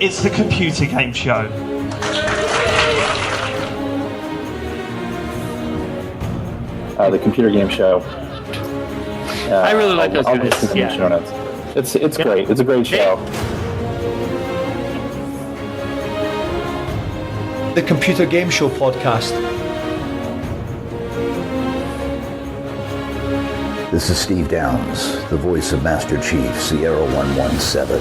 It's the computer game show. The computer game show. I really like those guys. It's great. It's a great show. The Computer Game Show podcast. This is Steve Downs, the voice of Master Chief, Sierra 117,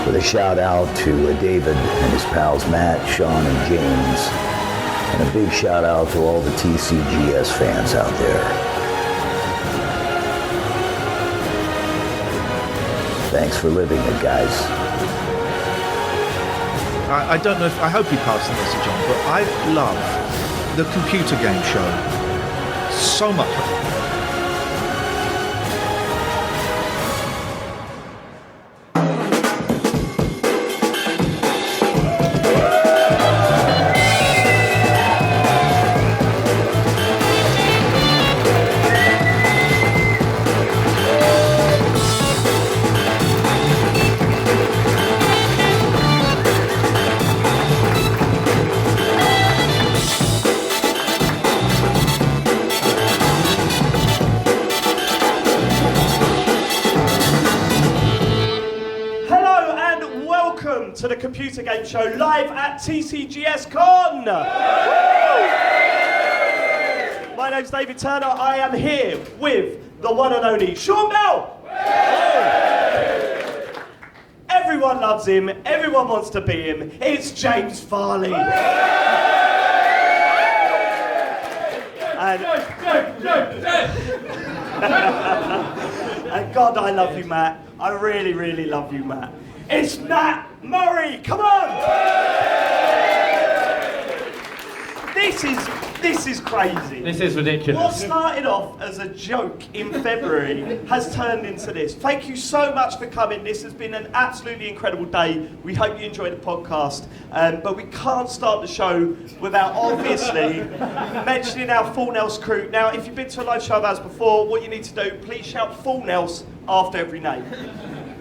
with a shout out to David and his pals Matt, Sean, and James, and a big shout out to all the TCGS fans out there. Thanks for living it, guys. I don't know if I hope you pass the message on, but I love the computer game show so much. To the computer game show live at TCGScon. My name's David Turner. I am here with the one and only Sean Bell. Everyone loves him. Everyone wants to be him. It's James Farley. And God, I love you, Matt. I really, really love you, Matt. It's Matt Murray, come on! This is crazy. This is ridiculous. What started off as a joke in February has turned into this. Thank you so much for coming. This has been an absolutely incredible day. We hope you enjoyed the podcast. But we can't start the show without obviously mentioning our Full Nels crew. Now, if you've been to a live show of ours before, what you need to do, please shout Full Nels after every name.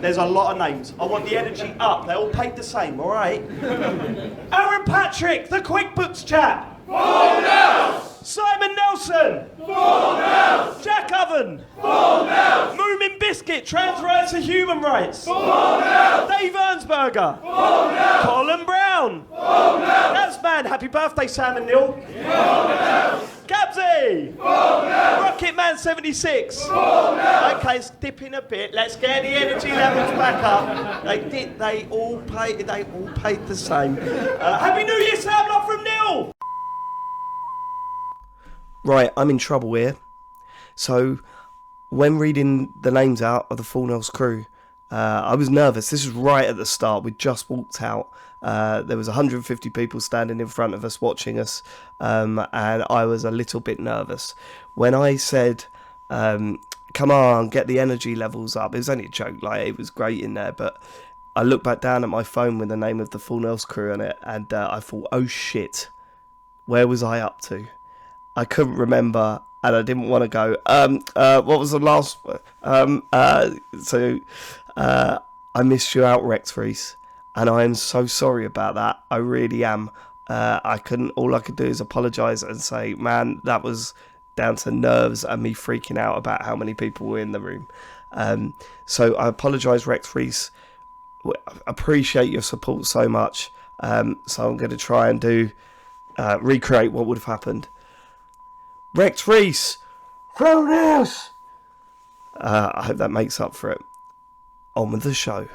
There's a lot of names. I want the energy up. They're all paid the same, all right? Aaron Patrick, the QuickBooks chap. Full Nels! Simon Nelson. Full Nels! Jack Oven. Full Nels! Moomin Biscuit, trans rights and human rights. Full Nels! Dave Ernsberger. Full Nels! Colin Brown. Full Nels! That's man. Happy birthday, Sam and Neil. Full Nels! Gabsy. Full Nels! Rocket Man 76. Full Nels! Okay, it's dipping a bit. Let's get the energy levels back up. They all paid the same. Happy New Year, Sam. Love from Neil. Right, I'm in trouble here. So, when reading the names out of the Full Nels crew, I was nervous. This was right at the start. We'd just walked out. There was 150 people standing in front of us watching us, and I was a little bit nervous. When I said, come on, get the energy levels up, it was only a joke, like it was great in there, but I looked back down at my phone with the name of the Full Nels crew on it, and I thought, oh shit, where was I up to? I couldn't remember, and I didn't want to go, what was the last I missed you out, Rex Reese, and I am so sorry about that. I really am. All I could do is apologise and say, man, that was down to nerves and me freaking out about how many people were in the room. So I apologise, Rex Reese. Appreciate your support so much. So I'm going to try and recreate what would have happened. Rex Reese, Full Nels. I hope that makes up for it. On with the show.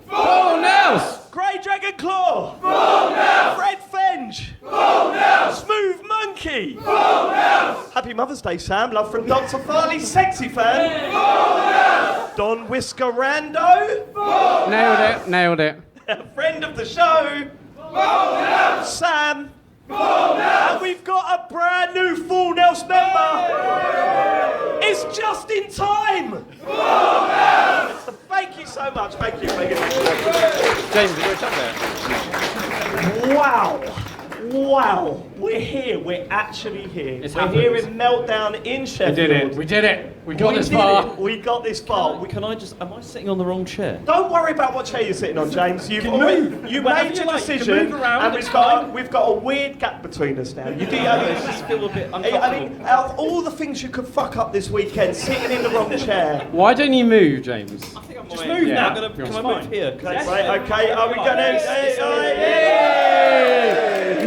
Full Nels! Grey Dragon Claw. Full Nels! Fred Fenge. Full Nels! Smooth Monkey. Full Nels! Happy Mother's Day, Sam. Love from Dr. Farley, sexy fan. Full Nels! Don Whiskerando. Full Nels! Nailed it. A friend of the show. Full Nels! Sam. Full Nels! And we've got a brand new Full Nels member. It's just in time. Full Nels! Thank you so much. Thank you. James, you were up there. Wow. We're here. We're actually here. It's we're happened. here in Meltdown in Sheffield. We did it. We got this far. We got this far. Can I just? Am I sitting on the wrong chair? Don't worry about what chair you're sitting on, James. You can move. You Whenever made you your like, you can decision, move around, and it's we've got a weird gap between us now. You do. I just feel a bit uncomfortable. I mean, out of all the things you could fuck up this weekend, sitting in the wrong chair. Why don't you move, James? I think I'm just move yeah. now. Can I move here? Right, okay. Are we gonna?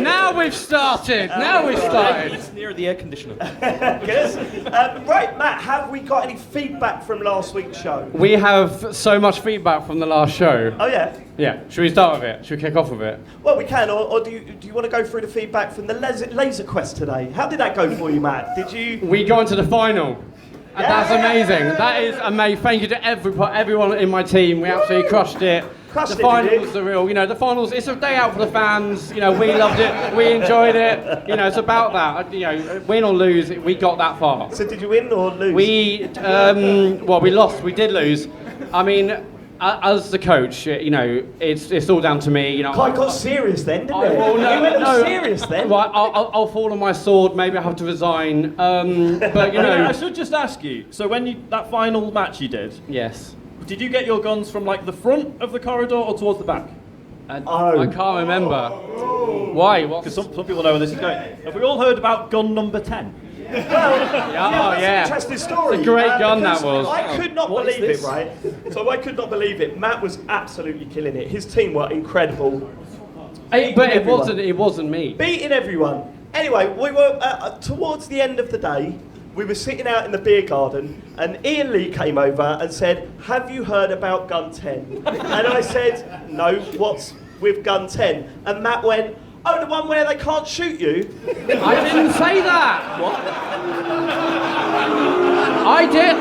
Now we've started. Now we've started. It's near the air conditioner. Good. Right, Matt. Have we got any feedback from last week's show? We have so much feedback from the last show. Oh yeah. Yeah. Should we start with it? Should we kick off with it? Well, we can, or do you want to go through the feedback from the laser quest today? How did that go for you, Matt? Did you? We got into the final. And that's amazing. That is amazing. Thank you to everyone in my team. We absolutely crushed it. The finals are real. You know, the finals. It's a day out for the fans. You know, we loved it. We enjoyed it. You know, it's about that. You know, win or lose, we got that far. So did you win or lose? We we lost. We did lose. I mean, as the coach, you know, it's all down to me. You know, I got serious then, didn't it? Well, you went serious then. Right, I'll fall on my sword. Maybe I have to resign. But you know, I should just ask you. So when that final match you did, yes. did you get your guns from like the front of the corridor or towards the back? I can't remember. Why? Because some people know where this is going. Have we all heard about gun number 10? That's an interesting story. It's a great gun because that was. I could not What is believe it, this? right? So I could not believe it. Matt was absolutely killing it. His team were incredible. But it everyone. wasn't me. Beating everyone. Anyway, we were towards the end of the day. We were sitting out in the beer garden, and Ian Lee came over and said, "Have you heard about Gun 10?" And I said, "No. What's with Gun 10?" And Matt went, "Oh, the one where they can't shoot you." I didn't say that. What? I did.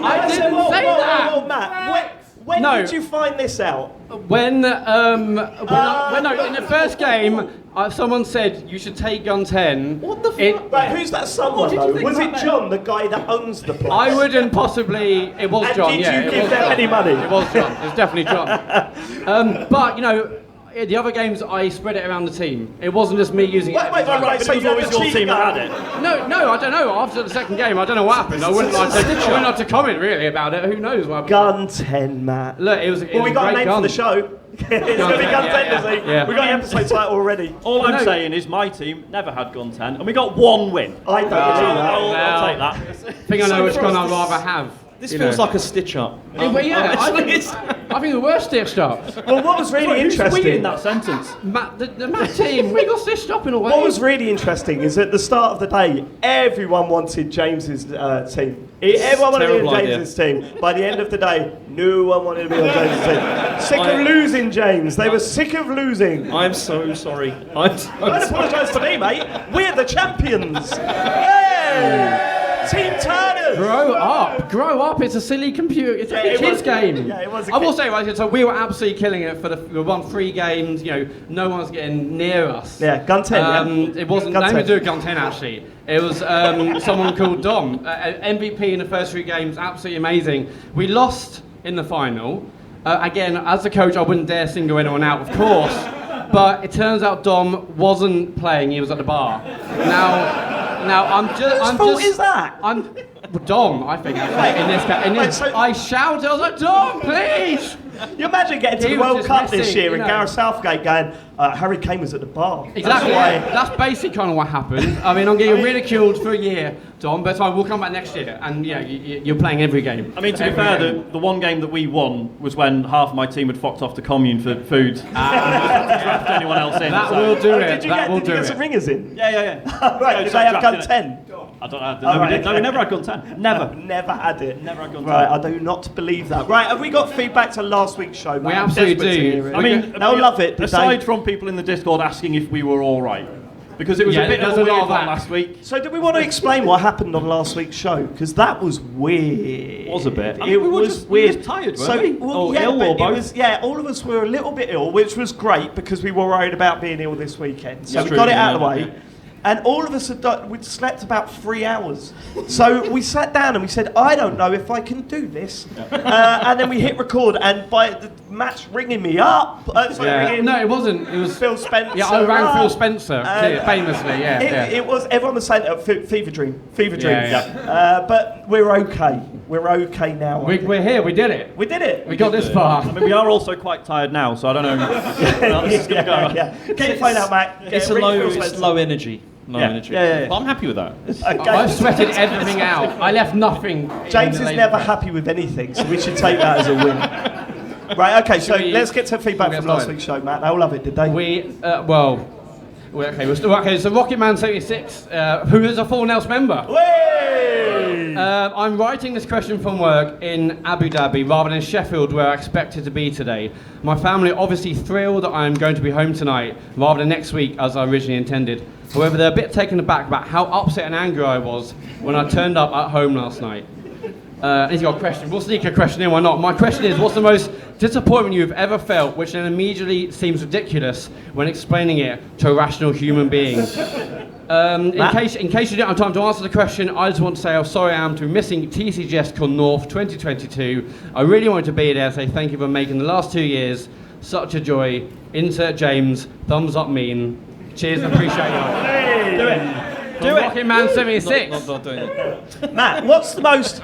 I said, didn't whoa, say whoa, that. whoa, Matt, when No. did you find this out? When in the first game, someone said you should take gun 10. What the fuck? Right, who's that someone did you though? think Was it about that? John, the guy that owns the place? I wouldn't possibly. It was And John. did yeah, you it give was them John. any money? It was John. It was definitely John. But you know, the other games I spread it around the team. It wasn't just me using it. Wait, But so it was you always had the your cheat team that gun? had it. No, I don't know. After the second game, I don't know what happened. I wouldn't like to comment really about it. Who knows what happened? Gun 10, Matt. Look, it was. Well, we got a name gun. for the show. It's going to be Gun 10, yeah, is it? yeah. We got the episode title already. All I'm No. saying is my team never had gun 10, and we got one win. I don't believe that. I'll take that. I think I know which gun I'd rather have. This you feels know. like a stitch up. But yeah, I think we were stitched up. Well, what was really Who's interesting... in that sentence? The Matt team, we got stitched up in a way. What was really interesting is at the start of the day, everyone wanted James's team. Everyone wanted to be Terrible on idea. James's team. By the end of the day, no one wanted to be on James's team. Sick of losing, James. They were sick of losing. I'm so sorry. Don't apologise to me, mate. We're the champions. Hey! Team Turners. Grow up. It's a silly computer. It's a kids game. Yeah, it was a I will kid- say, right, so we were absolutely killing it we won 3 games. You know, no one's getting near us. Yeah, Gun 10. Yeah. It wasn't Gun nothing to 10. do with Gun 10 actually. It was someone called Dom, MVP in the first 3 games. Absolutely amazing. We lost in the final. Again, as a coach, I wouldn't dare single anyone out, of course. But it turns out Dom wasn't playing. He was at the bar. Now Whose fault is that? Dom, I think. In this case, I shouted. I was like, Dom, please. You imagine getting to He the was World just Cup this messing, year you and know. Gareth Southgate going, Harry Kane was at the bar. Exactly. That's why. That's basically kind of what happened. I mean, I'm getting ridiculed for a year, Dom, but I will come back next year, and yeah, you're playing every game. I mean, to be fair, the one game that we won was when half of my team had fucked off to commune for food. Draft anyone else in. That so- will do it. Did you That will get do some it. ringers in? Yeah. Right, did they have Gun 10? I don't know. No, we didn't. No, we never had gun 10. Never. Never had it. Never had Gun 10. Right, I do not believe that. Right, have we got feedback to last week's show? We absolutely do. I mean, they'll love it. did aside they? from people in the Discord asking if we were all right, because it was Yeah, a bit there's of a a lot weird of one that. last week. So, do we want to explain what happened on last week's show? Because that was weird. It was a bit. I It mean, we were was just- we were weird. just tired, weren't So, we? well, Or yeah, ill, but or it both? was, yeah, all of us were a little bit ill, which was great because we were worried about being ill this weekend. So That's we true, got it out yeah, of the way. yeah. And all of us we'd slept about 3 hours. So we sat down and we said, I don't know if I can do this. And then we hit record, and Matt's ringing me up. Ringing, no, it wasn't. It was Phil Spencer. Yeah, I rang Phil Spencer, famously, It was, everyone was saying, fever dream. Yeah. But we're okay. We're okay now. We're here, we did it. We did it. We got this far. I mean, we are also quite tired now, so I don't know how this is going to go. Get your phone out, Matt. It's low energy. Energy. Yeah. But I'm happy with that. I've sweated everything out. I left nothing. James is never happy with anything, so we should take that as a win. Right, okay, so let's get to feedback from last week's show, Matt. They all love it, did they? Okay, so Rocket Man 76, who is a Full Nels member. I'm writing this question from work in Abu Dhabi rather than Sheffield, where I expected to be today. My family are obviously thrilled that I'm going to be home tonight rather than next week as I originally intended. However, they're a bit taken aback about how upset and angry I was when I turned up at home last night. He's got a question. We'll sneak a question in, why not? My question is, what's the most disappointment you've ever felt, which then immediately seems ridiculous when explaining it to a rational human being? In case you don't have time to answer the question, I just want to say how sorry I am to be missing TCGScon North 2022. I really wanted to be there, say thank you for making the last 2 years such a joy. Insert James, thumbs up mean. Cheers, appreciate you. Do it. Do it. Rocket Man 76. Not doing it. Matt, what's the most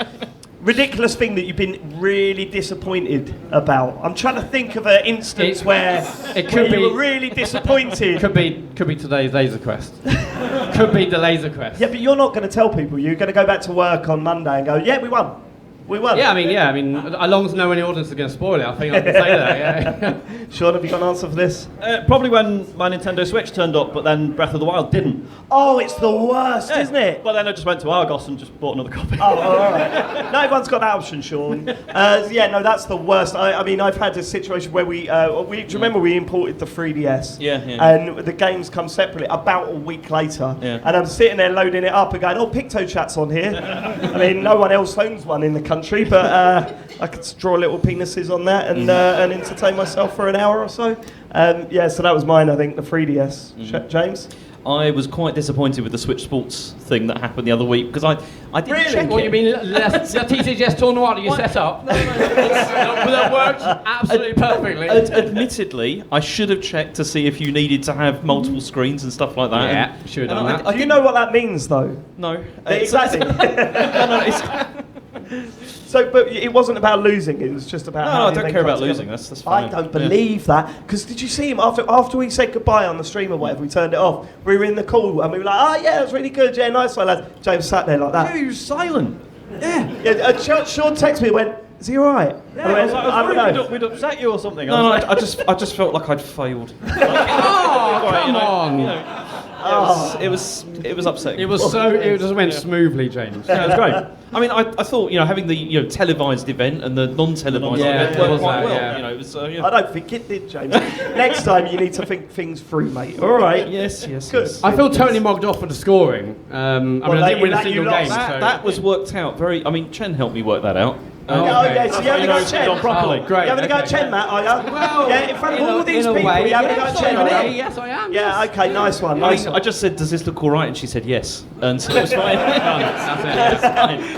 ridiculous thing that you've been really disappointed about? I'm trying to think of an instance where you were really disappointed. Could be today's Laser Quest. Could be the Laser Quest. Yeah, but you're not going to tell people. You're going to go back to work on Monday and go, yeah, we won. We won. Yeah, I mean, as long as no one in the audience is going to spoil it, I think I can say that, yeah. Sean, have you got an answer for this? Probably when my Nintendo Switch turned up, but then Breath of the Wild didn't. Oh, it's the worst, isn't it? But then I just went to Argos and just bought another copy. Oh, all right. No, everyone's got that option, Sean. That's the worst. I mean, I've had a situation where do you remember we imported the 3DS? Yeah. And the games come separately about a week later. Yeah. And I'm sitting there loading it up and going, oh, PictoChat's on here. I mean, no one else owns one in the country, but I could draw little penises on that and entertain myself for an hour or so. So that was mine, I think, the 3DS. James? I was quite disappointed with the Switch Sports thing that happened the other week because I didn't check What it. you mean, the TCGS tournament that you set up? That worked absolutely perfectly. Admittedly, I should have checked to see if you needed to have multiple screens and stuff like that. Yeah, should have done that. Do you know what that means, though? No. Exactly. So, but it wasn't about losing. It was just about. No, I don't care about losing. That's fine. I don't believe that. Because did you see him after we said goodbye on the stream or whatever? We turned it off. We were in the call and we were like, "Oh yeah, it was really good. Yeah, nice one, lads." James sat there like that. He was silent. Yeah. Sean texted me and went, "Is he all right?" Yeah, I was worried we'd upset you or something. No, I just felt like I'd failed. Come on. It was upsetting. It just went smoothly, James. Yeah, it was great. I mean, I thought having the televised event and the non-televised event worked quite well. It was. I don't think it did, James. Next time you need to think things through, mate. All right. Yes. Good. I feel totally mugged off for the scoring. I didn't win a single game. That was worked out very. I mean, Chen helped me work that out. So you haven't got Chen properly. Great. You haven't got Chen, Matt, are you? Well, in front of all these people, you haven't got Chen, are you? Yes, I am. Yeah, okay, nice one. I just said, "Does this look all right?" And she said, "Yes," and so it was fine.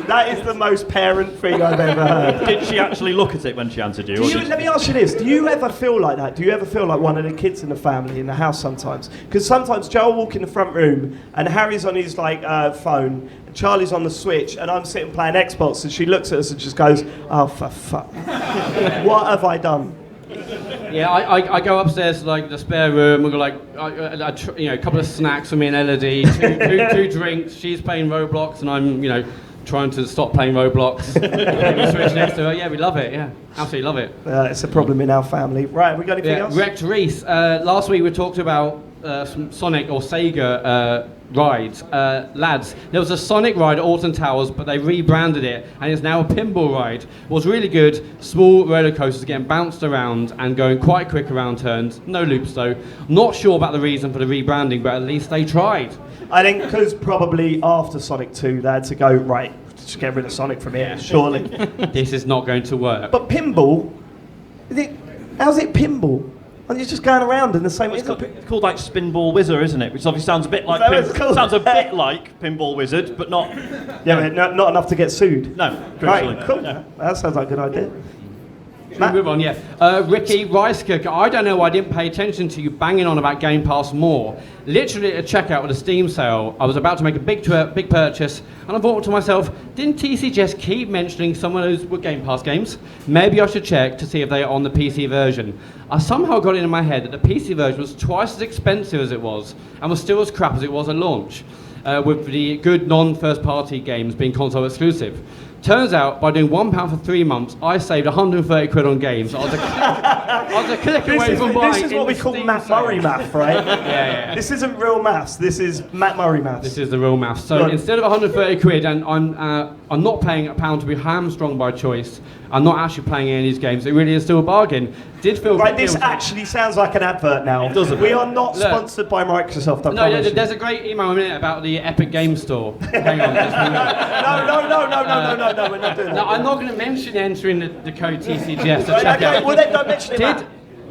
That is the most parent thing I've ever heard. Did she actually look at it when she answered you? Let me ask you this: do you ever feel like that? Do you ever feel like one of the kids in the family in the house sometimes? Because sometimes Joe will walk in the front room and Harry's on his phone. Charlie's on the Switch and I'm sitting playing Xbox and she looks at us and just goes, "Oh, for fuck. What have I done?" Yeah, I go upstairs to the spare room. We got a couple of snacks for me and Elodie, two drinks. She's playing Roblox and I'm trying to stop playing Roblox. Switch next to her. Yeah, we love it. Yeah, absolutely love it. It's a problem in our family. Right, we got anything else? Rex Reese. Last week we talked about some Sonic or Sega rides. Lads, there was a Sonic ride at Alton Towers, but they rebranded it and it's now a pinball ride. It was really good. Small roller coasters getting bounced around and going quite quick around turns. No loops though. Not sure about the reason for the rebranding, but at least they tried. I think because probably after Sonic 2 they had to go, right, just get rid of Sonic from here, surely. This is not going to work. But pinball, how's it pinball? And you're just going around in the same way. It's called like Spinball Wizard, isn't it? Which obviously sounds a bit like sounds a bit like Pinball Wizard, but not. Yeah, but not enough to get sued. No, Right, cool. No. That sounds like a good idea. Should we move on? Yeah. Ricky Rice Cooker. I don't know why I didn't pay attention to you banging on about Game Pass more. Literally at a checkout with a Steam sale, I was about to make a big purchase, and I thought to myself, didn't TCGS keep mentioning some of those were Game Pass games? Maybe I should check to see if they are on the PC version. I somehow got it in my head that the PC version was twice as expensive as it was, and was still as crap as it was at launch, with the good non-first party games being console exclusive. Turns out, by doing £1 for 3 months, I saved 130 quid on games. I was a click away from buying. This is what we call Matt Murray math, right? Yeah. This isn't real maths. This is Matt Murray maths. This is the real math. So instead of 130 quid, and I'm not paying £1 to be hamstrung by choice, I'm not actually playing any of these games. It really is still a bargain. Did feel right. This actually sounds like an advert now. It doesn't. We are not sponsored by Microsoft. No, there's a great email in a minute about the Epic Game Store. Hang on. No, we're not doing that. No, I'm not going to mention entering the code TCGS to check out. Well, then don't mention it.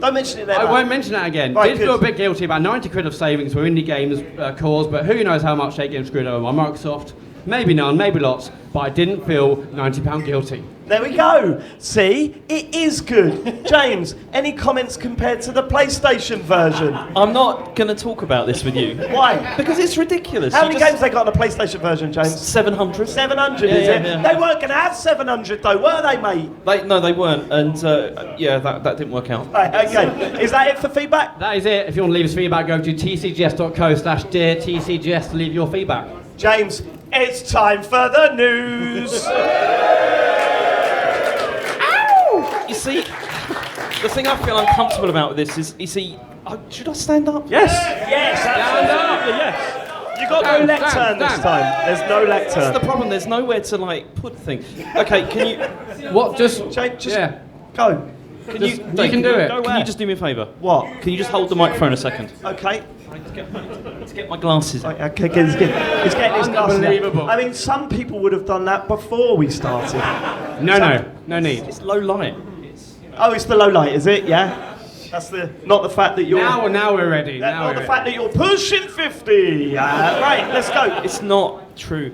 Don't mention it then. I won't mention that again. Right, Did feel a bit guilty about 90 quid of savings for indie games cause, but who knows how much they get screwed over by Microsoft. Maybe none, maybe lots, but I didn't feel £90 guilty. There we go. See, it is good. James, any comments compared to the PlayStation version? I'm not going to talk about this with you. Why? Because it's ridiculous. How many games they got on the PlayStation version, James? 700. 700, is it? Yeah. They weren't going to have 700 though, were they, mate? No, they weren't, and that didn't work out. Right, okay. Is that it for feedback? That is it. If you want to leave us feedback, go to tcgs.co/deartcgs to leave your feedback. James, it's time for the news. You see, the thing I feel uncomfortable about with this is, should I stand up? Yes. Stand up. Yes. You got no lectern this time. There's no lectern. That's the problem. There's nowhere to put things. Okay, can you? What? Just yeah. Go. Can you? You can do it. Can you just do me a favour? What? Can you just hold the microphone a second? Okay. Let's get my glasses. Okay, it's getting his glasses. Unbelievable. I mean, some people would have done that before we started. No need. It's low light. Oh, it's the low light, is it? Yeah. That's not the fact that you're. Now we're ready. Not the fact that you're pushing 50. Right, let's go. It's not true.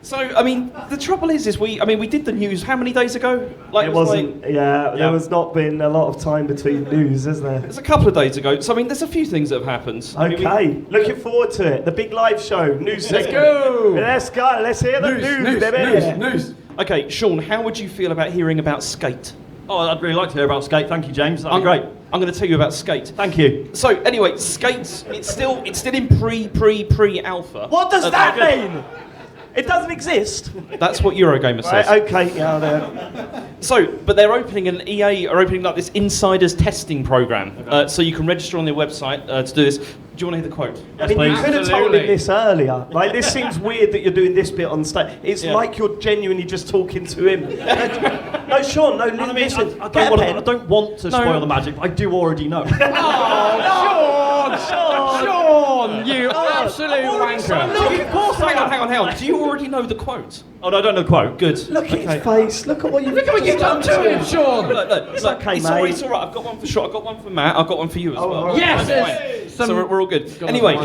So, I mean, the trouble is we did the news how many days ago? It wasn't. There has not been a lot of time between news, is there? It's a couple of days ago. So, I mean, there's a few things that have happened. Okay, looking forward to it. The big live show, news. Let's go. Let's go. Let's hear the news, baby. News. Okay, Sean, how would you feel about hearing about Skate? Oh, I'd really like to hear about Skate. Thank you, James. That'd be great. I'm going to tell you about Skate. Thank you. So, anyway, Skate, it's still in pre-alpha. What does that mean? It doesn't exist. That's what Eurogamer says. Right, okay, yeah, there. So, but they're opening, and EA are opening up this insiders testing program. So you can register on their website to do this. Do you want to hear the quote? I mean, you could have told him this earlier. Like, this seems weird that you're doing this bit on stage. It's like you're genuinely just talking to him. No, Sean, no, listen. I don't want to spoil the magic, but I do already know. Sean, you absolute wanker. Of course, hang on. Do you already know the quote? Oh, no, I don't know the quote. Good. Look at his face. Look at what you've done to him, Sean. Look, it's okay, mate. It's all right. I've got one for Sean. I've got one for Matt. I've got one for you as well. Right. Yes. So we're all good. Anyway,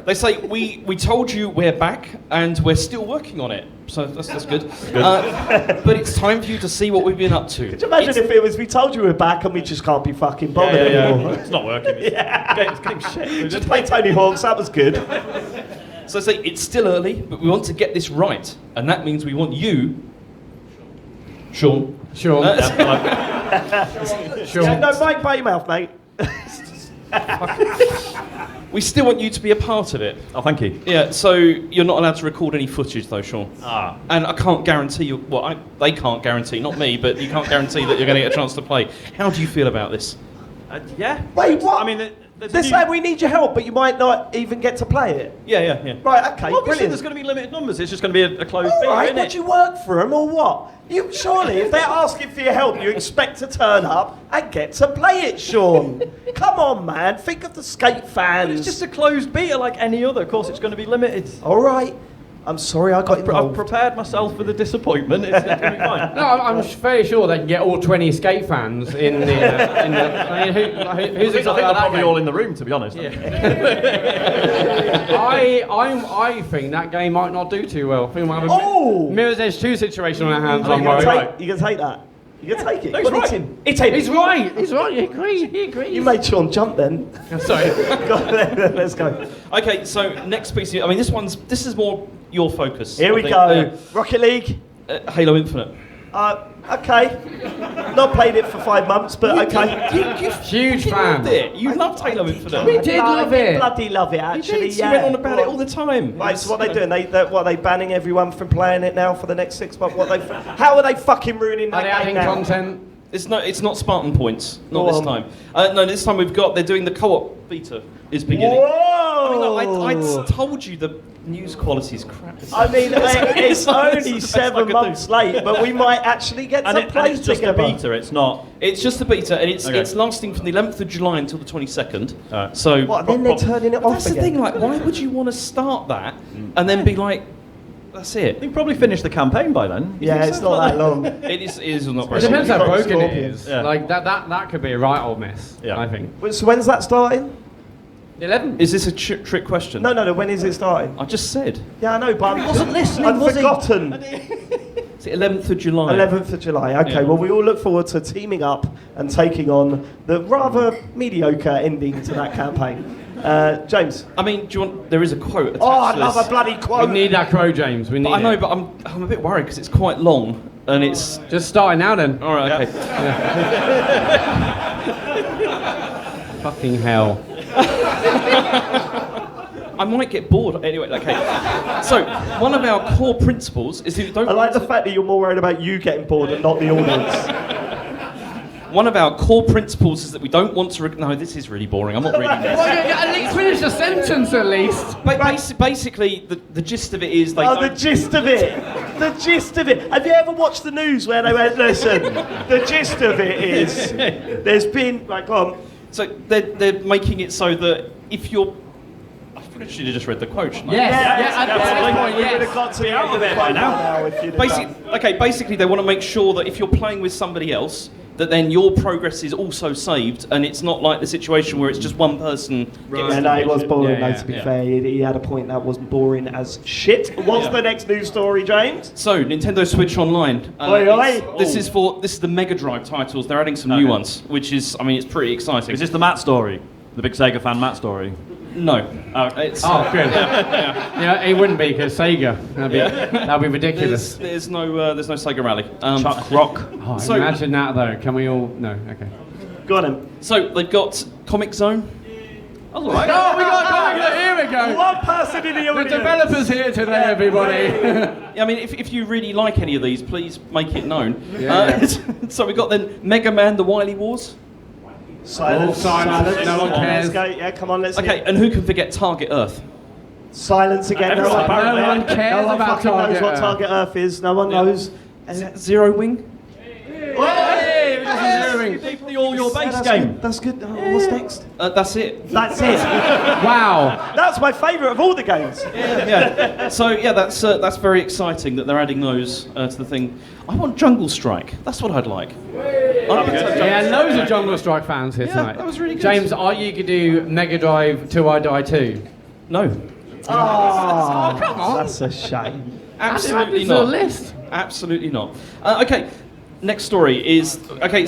they say we told you we're back and we're still working on it. So that's good. But it's time for you to see what we've been up to. Could you imagine if it was we told you we're back and we just can't be fucking bothered anymore? It's not working. It's getting shit. Just play Tony Hawk's. That was good. So I say it's still early, but we want to get this right, and that means we want you, Sean. Sean. No, Mike, by your mouth, mate. We still want you to be a part of it. Oh, thank you. Yeah, so you're not allowed to record any footage though, Sean. Ah. And I can't guarantee you, they can't guarantee, not me, but you can't guarantee that you're going to get a chance to play. How do you feel about this? Yeah. Wait, what? I mean, they're saying we need your help, but you might not even get to play it. Yeah. Right, okay, Obviously, brilliant. there's going to be limited numbers. It's just going to be a closed All beta, right, isn't would it? you work for them or what? You surely, if they're asking for your help, you expect to turn up and get to play it, Sean. Come on, man. Think of the Skate fans. It's just a closed beta like any other. Of course, it's going to be limited. All right. I'm sorry I got I've involved. prepared myself for the disappointment. It's going to be fine. No, I'm very sure they can get all 20 skate fans in the. I mean, who's I think excited they're about that probably game? all in the room, to be honest. I think that game might not do too well. I think we might have a Mirror's Edge 2 situation on our hands. I'm worried. You can take that. You can take it. No, he's Well, right. It's him. He's right. He's right. He agrees. You made Sean jump then. Sorry. Go on, let's go. Okay, so next piece. I mean, this is more your focus. Here I we think. go. Rocket League. Halo Infinite. Okay. Not played it for 5 months, but okay. Huge You fan. loved it. You loved Halo Infinite. We did love it. Bloody love it, actually. You went on about it all the time. Right, so what are they doing? Are they banning everyone from playing it now for the next 6 months? How are they fucking ruining Are that they game adding now? content? It's not Spartan points. Not Go this on. time. No, this time they're doing the co-op beta is beginning. Whoa! I mean, I told you the news quality is crap. I mean, it's only the best I 7 could months late, but we might actually get And to play it's just a together. beta, it's not... It's just the beta, and it's Okay. lasting from the 11th of July until the 22nd. Alright. So What, then they're turning it off that's again? the thing. Like, why would you want to start that and then be like, that's it? They've probably finished the campaign by then. Yeah, it's not that long. It is not very It depends how Got broken it Scorpions. is. Yeah. Like that could be a right old mess. Yeah. I think. So when's that starting? 11. Is this a trick question? No, when is it starting? I just said. Yeah, I know, but I wasn't listening, I'd was he? forgotten. It's the 11th of July. 11th of July. Okay, Yeah. well, we all look forward to teaming up and taking on the rather mediocre ending to that campaign. James. I mean, do you want? There is a quote attached Oh, I to love this. a bloody We quote. need that crow, James. We need I know, it. but I'm a bit worried because it's quite long and it's. Just starting now then. All right, okay. Fucking hell. I might get bored. Anyway, okay. So one of our core principles is that we don't. I like the fact that you're more worried about you getting bored and not the audience. One of our core principles is that we don't want to. No, this is really boring. I'm not reading this. At least finish the sentence at least. But basically, the gist of it is they Oh, don't. the gist of it. The gist of it. Have you ever watched the news where they went, listen, the gist of it is there's been, like, go on. So they're making it so that if you're. I should have just read the quote, shouldn't I? Yes. At this point, We would have yes. got to the end of it by now if you'd have Basically, they want to make sure that if you're playing with somebody else, that then your progress is also saved, and it's not like the situation where it's just one person. Yeah, no, it was boring, Yeah, though, to be yeah. fair. He had a point that was boring as shit. What's the next news story, James? So, Nintendo Switch Online. Oi, oi. This is the Mega Drive titles. They're adding some new ones, which is, I mean, it's pretty exciting. Is this the Matt story? The big Sega fan Matt story? No. Oh, good. Yeah, it wouldn't be because Sega. That'd be ridiculous. There's no Sega Rally. Chuck Rock. Oh, So- imagine that though. Can we all? No. Okay. Go on, him. So they've got Comic Zone. Oh, we got. Here we go. One person in the The audience. developers here today, everybody. I mean, if you really like any of these, please make it known. Yeah. So we got then Mega Man: The Wily Wars. Silence. Silence. No one cares. Let's go. Yeah, come on, let's Okay, and who can forget Target Earth? Silence again. No one cares No one about fucking knows Target what Earth. Target Earth is. No one knows. Zero Wing. Hey, we're just zeroing. The All Your Base That's game. good. That's good. What's next? That's it. That's it. Wow. That's my favourite of all the games. Yeah. So yeah, that's very exciting that they're adding those to the thing. I want Jungle Strike. That's what I'd like. Yeah, loads of Jungle Strike fans here tonight. that was really good. James, are you going to do Mega Drive Till I Die 2? No. Oh, come on. That's a shame. Absolutely Add it to the not. list. Absolutely not. Okay. Next story is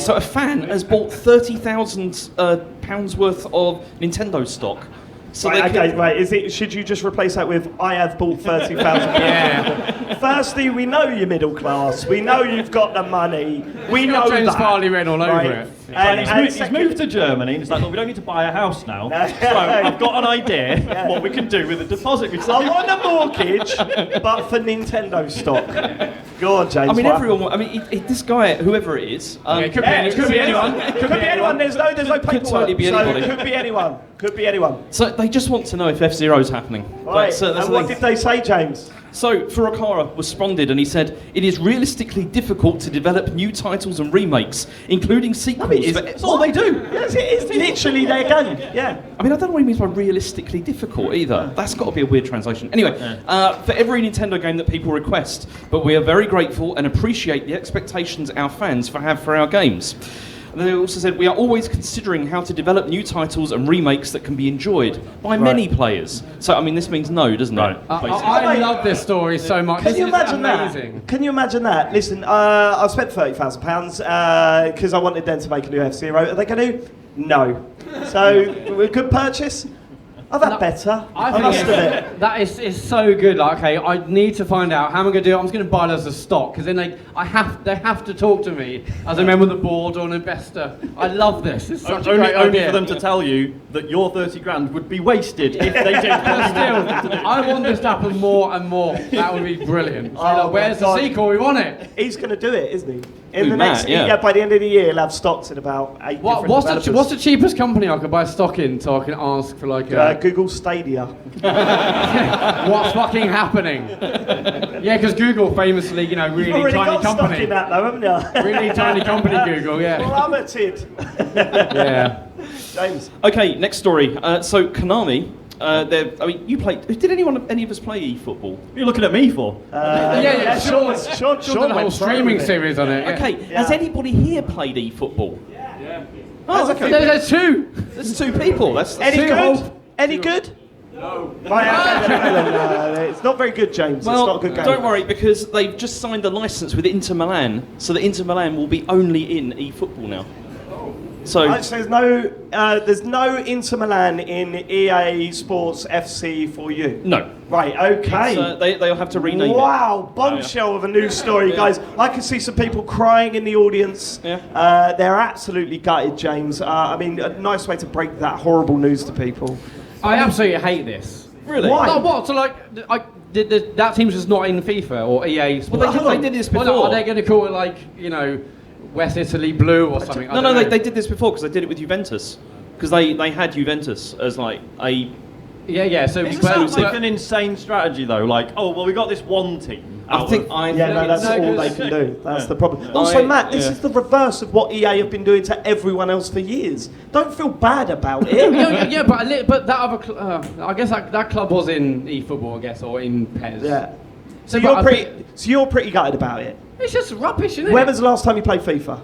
so a fan has bought £30,000 worth of Nintendo stock. So Right, they okay, can, right. Should you just replace that with I have bought 30,000? Yeah. Firstly, we know you're middle class. We know you've got the money. We know James that. Farley written all over right? it. And He's moved to Germany and it's like, look, we don't need to buy a house now. So I've got an idea of what we can do with the deposit we I saved. want a mortgage, but for Nintendo stock. Go on, James. I mean, what everyone. I mean, this guy, whoever it is, It could be anyone. Could be anyone. There's no paperwork. totally be so anybody. it could be anyone. Could be anyone. So they just want to know if F-Zero's happening. Right. That's And the what thing. did they say, James? So, Furukawa responded and he said, "It is realistically difficult to develop new titles and remakes, including sequels." That's all they do. Yes, it is literally their game. Yeah. I mean, I don't know what he means by realistically difficult either. That's got to be a weird translation. Anyway, for every Nintendo game that people request, but we are very grateful and appreciate the expectations our fans have for our games. And they also said, "We are always considering how to develop new titles and remakes that can be enjoyed by many players." So, I mean, this means no, doesn't it? I love this story so much. Can you imagine amazing. that? Can you imagine that? Listen, I've spent £30,000 because I wanted them to make a new F-Zero. Are they going to? No. So, a good purchase? I've had better. I must admit. That is so good. Like, okay, I need to find out how am I going to do it. I'm just going to buy those as stock because then they have to talk to me as a member of the board or an investor. I love this. It's such a great only idea. for them to tell you that your 30 grand would be wasted if they did. Still, I want this to happen more and more. That would be brilliant. So where's the sequel? We want it. He's going to do it, isn't he? In Who, the Matt? next, Yeah. by the end of the year, he'll have stocks in about 8 different developers. What's the cheapest company I could buy stock in so I can ask for like a... Google Stadia. What's fucking happening? Yeah, because Google famously, you know, really You've already tiny got stock company. in that though, haven't you? Really tiny company, Google, yeah. Plummeted. Yeah. James. Okay, next story. So, Konami. I mean, you played. Did any of us play eFootball? What are you looking at me for? Yeah. Sean Sean did a whole streaming series on it. Yeah. Okay, has anybody here played eFootball? Yeah. Oh, okay. There's two. There's 2 people. That's Any two good? whole- Any good? No. It's not very good, James. Well, it's not a good game. don't worry, because they've just signed a license with Inter Milan, so that Inter Milan will be only in eFootball now. So there's no Inter Milan in EA Sports FC for you. no. Right. Okay. They'll have to rename it. Wow, bombshell of a news story, guys. I can see some people crying in the audience. Yeah. They're absolutely gutted, James. I mean, a nice way to break that horrible news to people. I absolutely hate this. Really? Why? No, what? So like, that team's just not in FIFA or EA Sports. Well, they did this before. Well, are they going to call it like, you know, West Italy Blue or something? No, they did this before because they did it with Juventus. Because they had Juventus as like a... Yeah, so... It sounds like an insane strategy though, like, oh, well, we got this one team. That's all they can do. That's the problem. Also, Matt, this is the reverse of what EA have been doing to everyone else for years. Don't feel bad about it. yeah, but that other... I guess that club was in eFootball, I guess, or in PES. Yeah. So But you're pretty gutted about it. It's just rubbish, isn't it? When was the last time you played FIFA?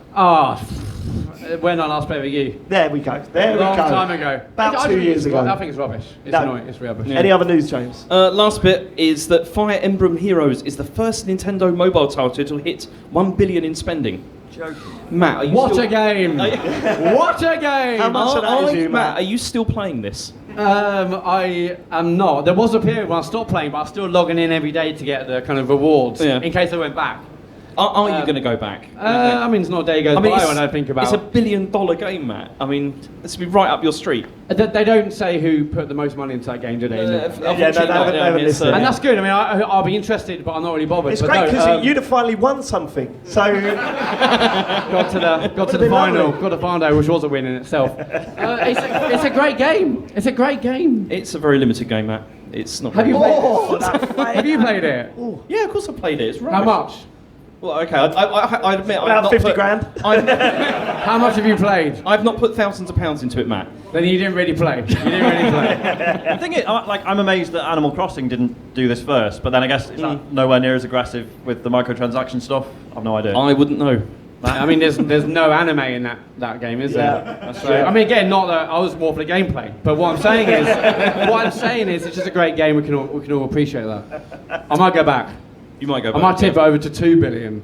When I last played with you. There we go. There we go. Long time ago. About I 2 think years ago. I think it's rubbish. It's annoying. It's rubbish. Yeah. Any other news, James? Last bit is that Fire Emblem Heroes is the first Nintendo mobile title to hit 1 billion in spending. Matt, are you What still... a game! What a game! How much of that is you, Matt? Are you still playing this? I am not. There was a period when I stopped playing, but I was still logging in every day to get the kind of rewards in case I went back. Are you going to go back? I mean, it's not a day goes by when I think about it. It's $1 billion game, Matt. I mean, this would be right up your street. They don't say who put the most money into that game, do they? They haven't listed. And that's good. I mean, I'll be interested, but I'm not really bothered. It's great because you'd have finally won something. So got to the final, which was a win in itself. It's a great game. It's a great game. It's a very limited game, Matt. It's not. Have you played it? Have you played it? Yeah, of course I played it. It's rubbish. How much? Well, okay, I admit about I've not 50 put, grand. How much have you played? I've not put thousands of pounds into it, Matt. Then you didn't really play. The thing is, I'm amazed that Animal Crossing didn't do this first, but then I guess it's nowhere near as aggressive with the microtransaction stuff. I've no idea. I wouldn't know. I mean, there's no anime in that game, is there? That's right. I mean, again, not that I was more for the gameplay, but what I'm saying is, it's just a great game. We can all appreciate that. I might go back. You might go I back. might tip it over to 2 billion.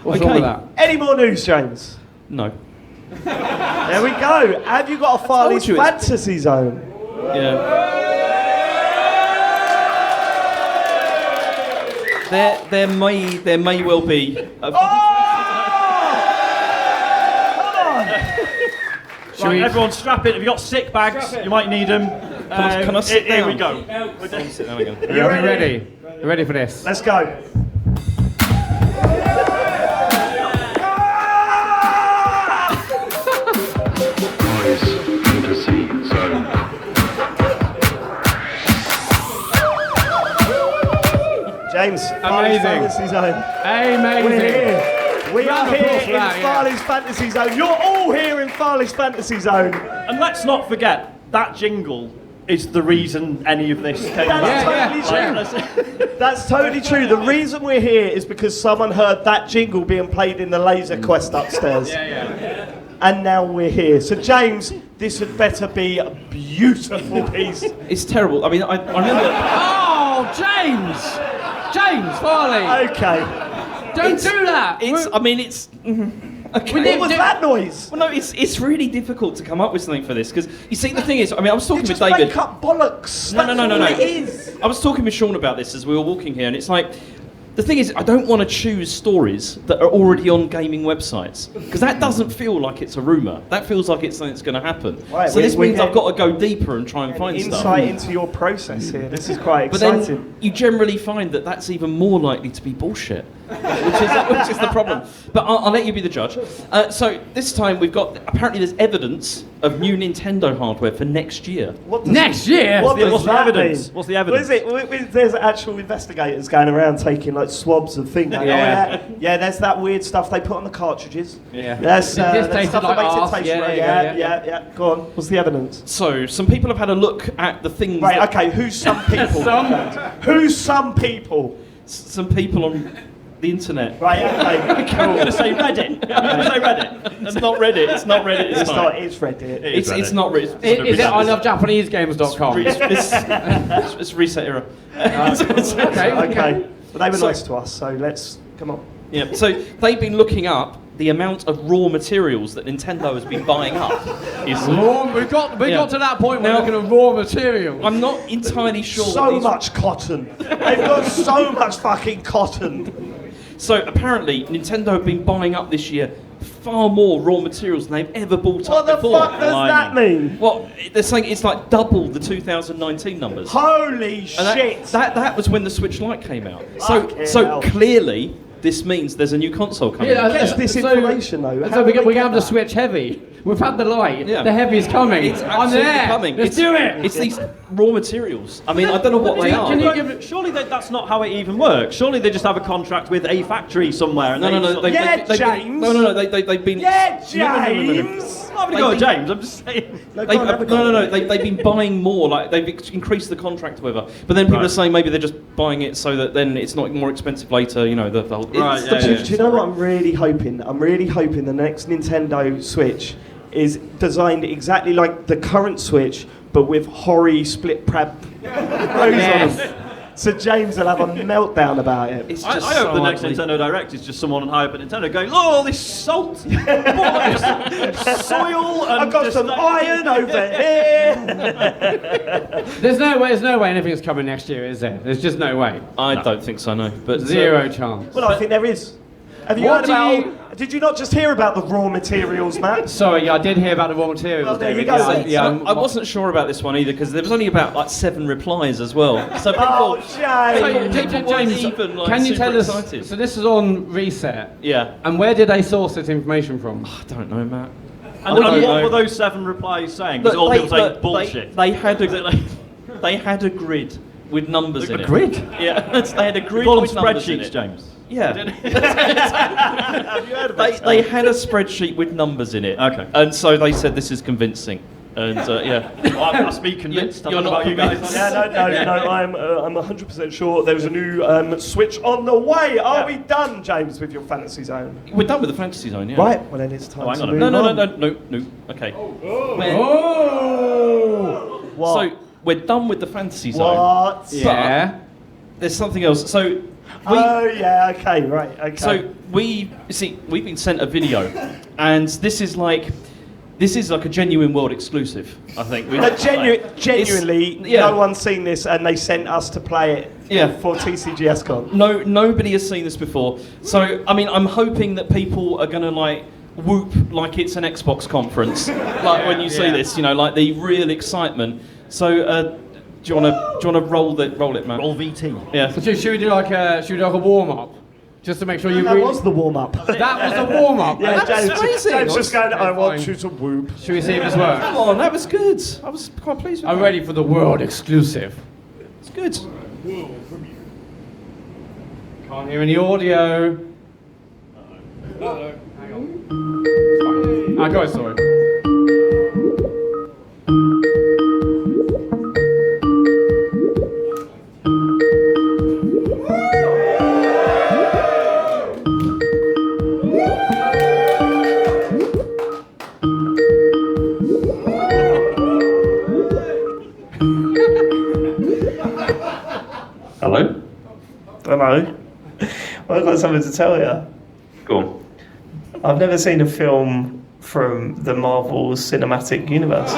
What's wrong with that? Any more news, James? No. There we go. Have you got a Farley's fantasy zone? Yeah. There may well be. Right, everyone strap it. If you've got sick bags, you might need them. Can I sit Here down? we go. Sit down again. Are we ready? You ready for this? Let's go. James, Farley's Amazing. Fantasy Zone. Amazing. We're here. We Round are of applause here for in that, yeah. Farley's Fantasy Zone. You're all here in Farley's Fantasy Zone. And let's not forget, that jingle is the reason any of this came about. That's totally true. That's totally true. The reason we're here is because someone heard that jingle being played in the laser quest upstairs. And now we're here. So James, this had better be a beautiful piece. It's terrible. I mean, I remember. Oh, James! James Farley! Okay. Don't do that! It's. Okay. What was that noise? Well, no, it's really difficult to come up with something for this because you see the thing is, I mean, I was talking with David. Make up bollocks. No. That's all it is. I was talking with Sean about this as we were walking here, and it's like. The thing is, I don't want to choose stories that are already on gaming websites because that doesn't feel like it's a rumour. That feels like it's something that's going to happen. Right, so this we means I've got to go deeper and try and find Insight stuff. into your process here. This is quite But exciting. then you generally find that that's even more likely to be bullshit, which is the problem. But I'll let you be the judge. So this time we've got apparently there's evidence of new Nintendo hardware for next year. Next year? What does What's the that evidence? mean? What's the evidence? What is it? There's actual investigators going around taking like swabs of things. Like, yeah, there's that weird stuff they put on the cartridges. Yeah. There's This tasted there's stuff like that arse. makes it taste Yeah, right. there you go, Yeah. Go on. What's the evidence? So some people have had a look at the things. Right. that Okay. Who's some people? Who's some people? some people on the internet. Right. Okay. I'm going to say Reddit. I'm going to say Reddit. It's not Reddit. It's not Reddit. It's not. It's Reddit. It's not Reddit. Is it ilovejapanesegames.com? It's reset era. Okay. But they were So- nice to us, so let's come on. Yeah. So they've been looking up the amount of raw materials that Nintendo has been buying up. You see. We got to that point where Now- we're looking at raw materials. I'm not entirely sure. what So these- much cotton. They've got so much fucking cotton. So apparently, Nintendo have been buying up this year far more raw materials than they've ever bought What up the before. fuck does that mean? Well, they're saying it's like double the 2019 numbers. Holy And shit! that was when the Switch Lite came out. Fucking So hell. clearly, this means there's a new console coming. Yeah, out. Gets this information though. How So do we're they going to get have the that? Switch Heavy. We've had the light. Yeah. The Heavy's coming. It's I'm absolutely there. coming. Let's do it. It's these raw materials. I mean, I don't know what they are. Can you but- give it? Surely that's not how it even works. Surely they just have a contract with a factory somewhere. And No. Yeah, they've James. They've been. Yeah, No. James. I'm having a go at James. I'm just saying. They've been buying more. Like they've increased the contract, or whatever. But then people are saying maybe they're just buying it so that then it's not more expensive later. You know, the whole. Right, it's- yeah, Do you know what I'm really hoping? I'm really hoping the next Nintendo Switch is designed exactly like the current Switch, but with hoary split prab pros on them. So James will have a meltdown about it. It's I just hope so the next ugly. Nintendo Direct is just someone high up at Nintendo going, "Look, all this salt, just soil, and I've got just some iron over here." There's no way anything's coming next year, is there? There's just no way. I don't think so. No, but Zero chance. Well, I think there is. Have you What heard about? do Did you not just hear about the raw materials, Matt? Sorry, I did hear about the raw materials. Well, there you David. go. Yeah, I wasn't sure about this one either because there was only about like 7 replies as well. So people, Oh, James. people weren't James, even like can you super tell us? excited. So this is on Reset. Yeah, And where did they source this information from? I don't know, Matt. And don't what know. were those 7 replies saying? Was it all Look, people saying look, bullshit? They had a grid with numbers in it. grid? Yeah, they had a grid Call them with numbers in spreadsheets, it. James. Yeah. Have you heard about They had a spreadsheet with numbers in it. Okay. And so they said this is convincing. And yeah. Well, I must be convinced. I You're don't know not about you guys. convinced. Yeah, no. I'm 100% sure there was a new Switch on the way. Are we done, James, with your fantasy zone? We're done with the fantasy zone, yeah. Right. Well, then it's time hang to on a move No. on. Okay. What? So we're done with the fantasy zone. What? Yeah. There's something else. So Oh yeah. Okay. Right. Okay. So we've been sent a video, and this is like a genuine world exclusive. I think. Genuinely, yeah. no one's seen this, and they sent us to play it. Yeah. For TCGScon. No, nobody has seen this before. So I mean, I'm hoping that people are gonna like whoop like it's an Xbox conference, like when you see this, you know, like the real excitement. So. Do you wanna roll it, Matt? Roll VT. Yeah. So should we do like a warm up, just to make sure you? That was the warm up. That was the warm up. Yeah, That's James, amazing. James just going, I want Fine. you to whoop. Should we see if this works? Come on, that was good. I was quite pleased with I'm that. ready for the world exclusive. It's good. Can't hear any audio. Uh-oh. Hang on. It's fine. Go ahead, sorry. Hello? Hello. Well, I've got something to tell you. Go on. I've never seen a film from the Marvel Cinematic Universe.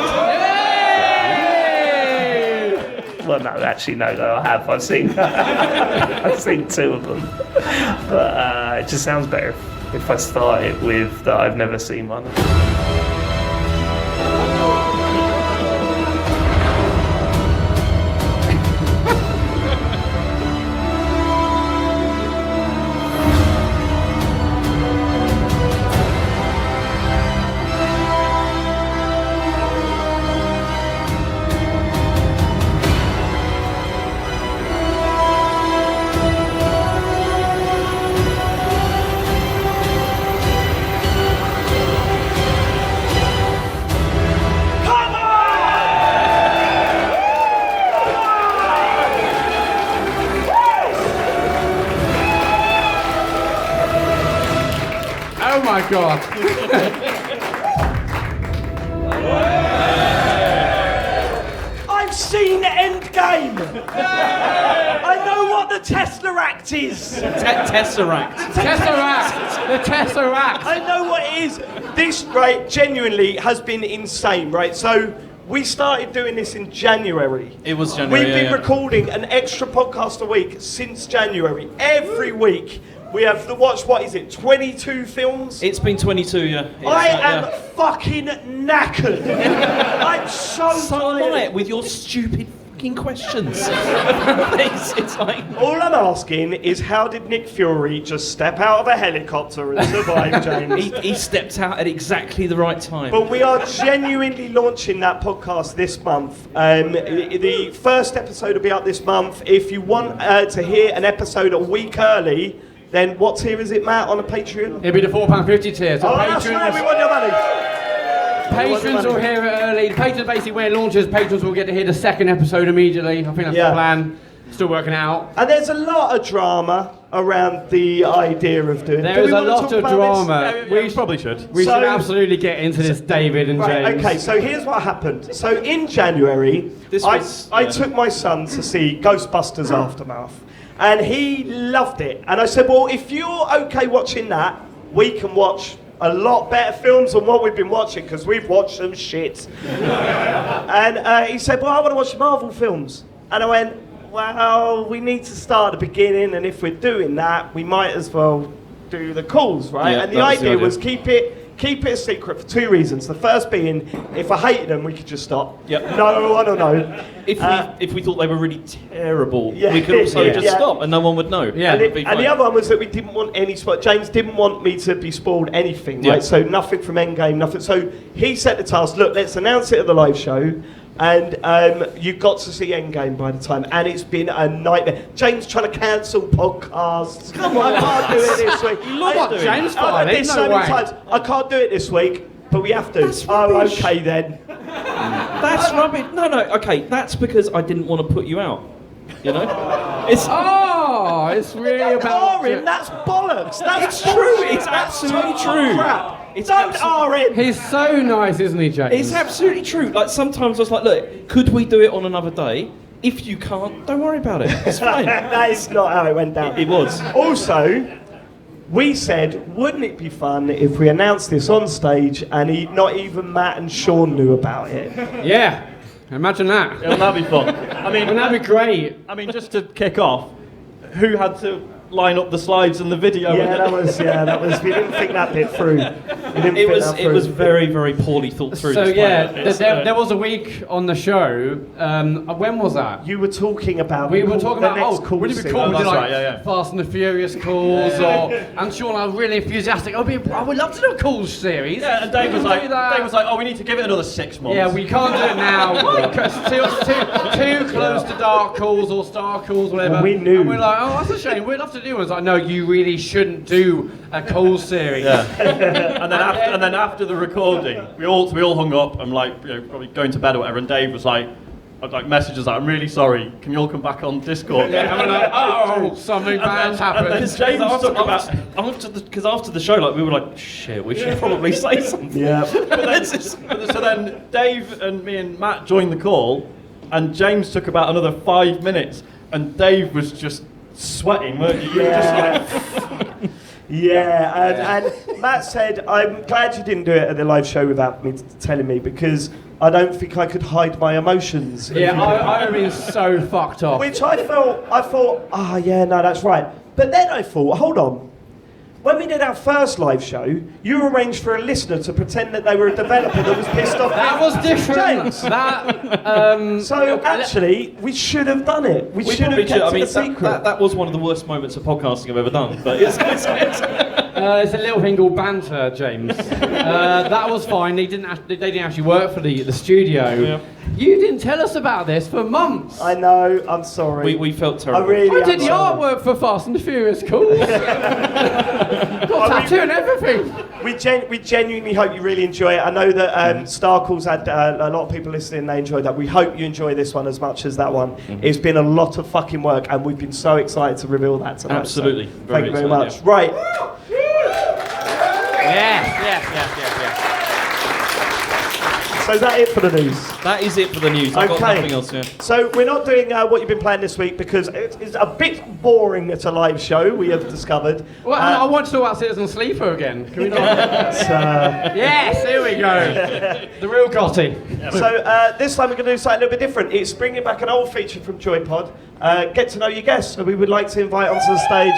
Well, no, actually, no, I have. I've seen, I've seen 2 of them. But it just sounds better if I start it with that I've never seen one. Oh my god. I've seen Endgame! I know what the Tesseract is! Tesseract. Tesseract! The Tesseract! I know what it is! This, right, genuinely has been insane, right? So, we started doing this in January. It was January. We've been recording an extra podcast a week since January. Every week. We have to watch, what is it, 22 films? It's been 22, yeah. I am fucking knackered. I'm so am I, tired. with your stupid fucking questions. it's like... All I'm asking is, how did Nick Fury just step out of a helicopter and survive, James? He stepped out at exactly the right time. But we are genuinely launching that podcast this month. The first episode will be out this month. If you want to hear an episode a week early, then what tier is it, Matt, on a Patreon? It'll be the £4.50 tier. So That's right, we want your money. Patrons will hear it early. The patrons basically, when it launches, patrons will get to hear the second episode immediately. I think that's the plan. Still working out. And there's a lot of drama around the idea of doing it. There is a lot of drama. We probably should. We should absolutely get into this, David and Right, James. okay, so here's what happened. So in January, I took my son to see Ghostbusters Aftermath. And he loved it. And I said, well, if you're okay watching that, we can watch a lot better films than what we've been watching, because we've watched some shit. And he said, well, I want to watch Marvel films. And I went, well, we need to start at the beginning, and if we're doing that, we might as well do the calls, right? Yeah, and the idea was keep it a secret for 2 reasons. The first being, if I hated them, we could just stop. Yep. No, I don't know. If we thought they were really terrible, Yeah, we could also just yeah. stop and no one would know. Yeah. And, It'd be and the fine. other one was that we didn't want any spot. James didn't want me to be spoiled anything, Yeah. right? So nothing from Endgame, nothing. So he set the task. Look, let's announce it at the live show, and you've got to see Endgame by the time. And it's been a nightmare. James trying to cancel podcasts. Come on, I can't do it this week. You love what, James I've Farley? did No so many way. times. I can't do it this week, but we have to. rubbish. Okay then. That's rubbish. No, okay, that's because I didn't want to put you out. You know? It's It's really about... R him, that's bollocks. That's true. bullshit. It's That's absolutely total true. crap. It's Don't R him. He's so nice, isn't he, James? It's absolutely true. Like, sometimes I was like, look, could we do it on another day? If you can't, don't worry about it. It's fine. That is not how it went down. It was. Also, we said, wouldn't it be fun if we announced this on stage and not even Matt and Sean knew about it? Yeah. Imagine that. That'd be fun. I mean, Wouldn't that be great? I mean, just to kick off, who had to line up the slides and the video? That was. We didn't think that bit through. It was very, very poorly thought through. So this yeah, plan. there was a week on the show. When was that? You were talking about. We were talking the about next call wouldn't it be scene. cool? We did that's like right, yeah. Fast and the Furious calls, and Sean, I was really enthusiastic. I would love to do a calls series. Yeah, and Dave We was can like, do that. oh, we need to give it another 6 months. Yeah, we can't do it now because too close to dark calls or star calls, whatever. Well, we knew. And we're like, oh, that's a shame. We'd love to to do? I was like, no, you really shouldn't do a call series. Yeah. and then after the recording, we all hung up and probably going to bed or whatever. And Dave was like messages like, I'm really sorry. Can you all come back on Discord? Yeah, and we're like, oh, something bad's happened. And then James talked about because after the show, we were like, shit, we should probably say something. Yeah. So then Dave and me and Matt joined the call, and James took about another 5 minutes, and Dave was just sweating, weren't you? You were just like. Yeah, and Matt said, I'm glad you didn't do it at the live show without me telling me, because I don't think I could hide my emotions. Yeah, I would have been so fucked off. Which I thought, yeah, no, that's right. But then I thought, hold on. When we did our first live show, you arranged for a listener to pretend that they were a developer that was pissed off. That was different. James. That, so actually, we should have done it. We should have kept it a secret. That was one of the worst moments of podcasting I've ever done. But it's it's a little thing called banter, James. That was fine. They didn't actually work for the studio. Yeah. You didn't tell us about this for months. I know. I'm sorry. We felt terrible. I did the artwork for Fast and the Furious, cool. Got tattoo and everything. We genuinely hope you really enjoy it. I know that Starcalls had a lot of people listening. They enjoyed that. We hope you enjoy this one as much as that one. Mm-hmm. It's been a lot of fucking work, and we've been so excited to reveal that tonight. Absolutely. So thank you very much. Yeah. Right. Yes. So is that it for the news? That is it for the news. I've got nothing else here. So we're not doing what you've been playing this week because it's a bit boring at a live show, we have discovered. Well, I want to talk about Citizen Sleeper again. Can we not? Yes, here we go. The real Gotti. So this time we're going to do something a little bit different. It's bringing back an old feature from JoyPod, Get to Know Your Guests. So we would like to invite onto the stage...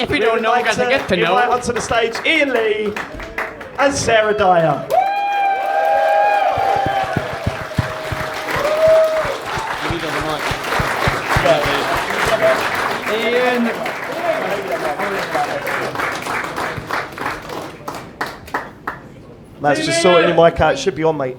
If we don't know, get to know. Invite onto the stage Ian Lee and Sarah Dyer. Ian. Matt's just sorting your mic out. It should be on, mate.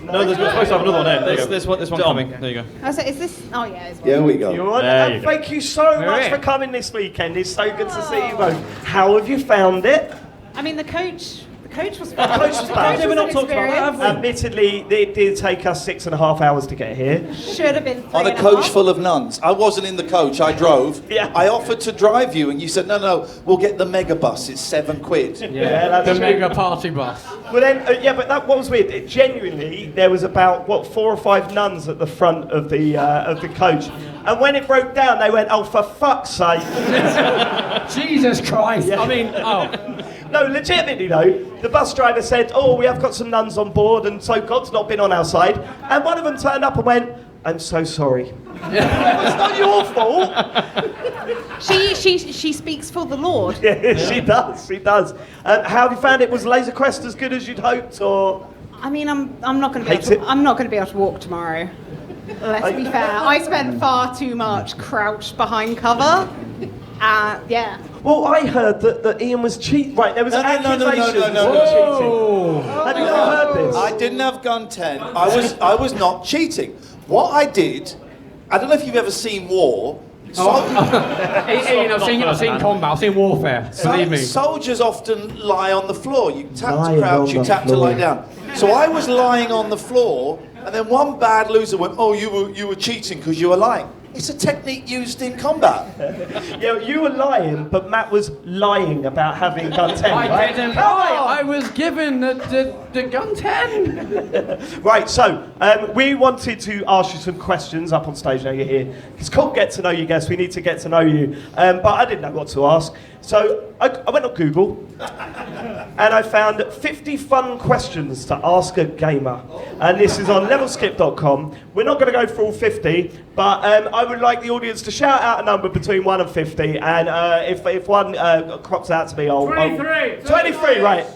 No, there's supposed to have another one there. There's one coming. There you go. I was like, is this? Oh yeah, it's Here we go. You're on. Thank you so much for coming this weekend. It's so good to see you both. How have you found it? I mean, the coach was fun. The coach was fun. Never not talked about that, have we? Admittedly, it did take us 6.5 hours to get here. Should have been. On a coach full of nuns. I wasn't in the coach, I drove. Yeah. I offered to drive you and you said, no, we'll get the mega bus, it's £7. Yeah, that's the mega party bus. Well then, but what was weird, genuinely, there was about, 4 or 5 nuns at the front of the coach. And when it broke down, they went, oh, for fuck's sake. Jesus Christ. Yeah. I mean, No, legitimately though, the bus driver said, oh, we have got some nuns on board and so God's not been on our side. And one of them turned up and went, I'm so sorry. It's not your fault. She speaks for the Lord. Yeah, she does. How have you found it? Was Laser Quest as good as you'd hoped, or? I mean, I'm not going to be able to walk tomorrow. Let's be fair. I spent far too much crouched behind cover. Yeah. Well, I heard that Ian was cheating. Right, there was accusations of cheating. Have you not heard this? I didn't have gun 10. I was not cheating. What I did, I don't know if you've ever seen war. Ian, I've seen combat, I've seen warfare, believe me. Soldiers often lie on the floor. You tap to crouch, you tap to lie down. So I was lying on the floor, and then one bad loser went, oh, you were cheating because you were lying. It's a technique used in combat. Yeah, you were lying, but Matt was lying about having gun 10, right? I didn't lie, I was given the gun 10. Right, so we wanted to ask you some questions up on stage now you're here. It's called Get to Know Your Guests, we need to get to know you. But I didn't know what to ask. So I went on Google and I found 50 fun questions to ask a gamer. And this is on levelskip.com. We're not going to go through all 50, but I would like the audience to shout out a number between 1 and 50. And if one crops out to me, I'll... 23! 23, right.